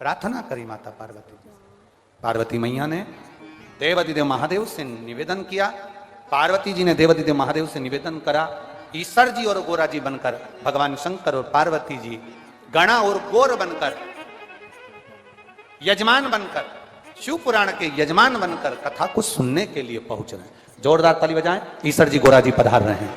Speaker 1: प्रार्थना करी, माता पार्वती जी। पार्वती मैया ने देवादिदेव महादेव से निवेदन किया। पार्वती जी ने देवादिदेव महादेव से निवेदन करा, ईश्वर जी और गोरा जी बनकर, भगवान शंकर और पार्वती जी गणा और गोर बनकर, यजमान बनकर, शिव पुराण के यजमान बनकर कथा को सुनने के लिए पहुंच रहे हैं। जोरदार ताली बजाएं, ईश्वर जी गोरा जी पधार रहे हैं।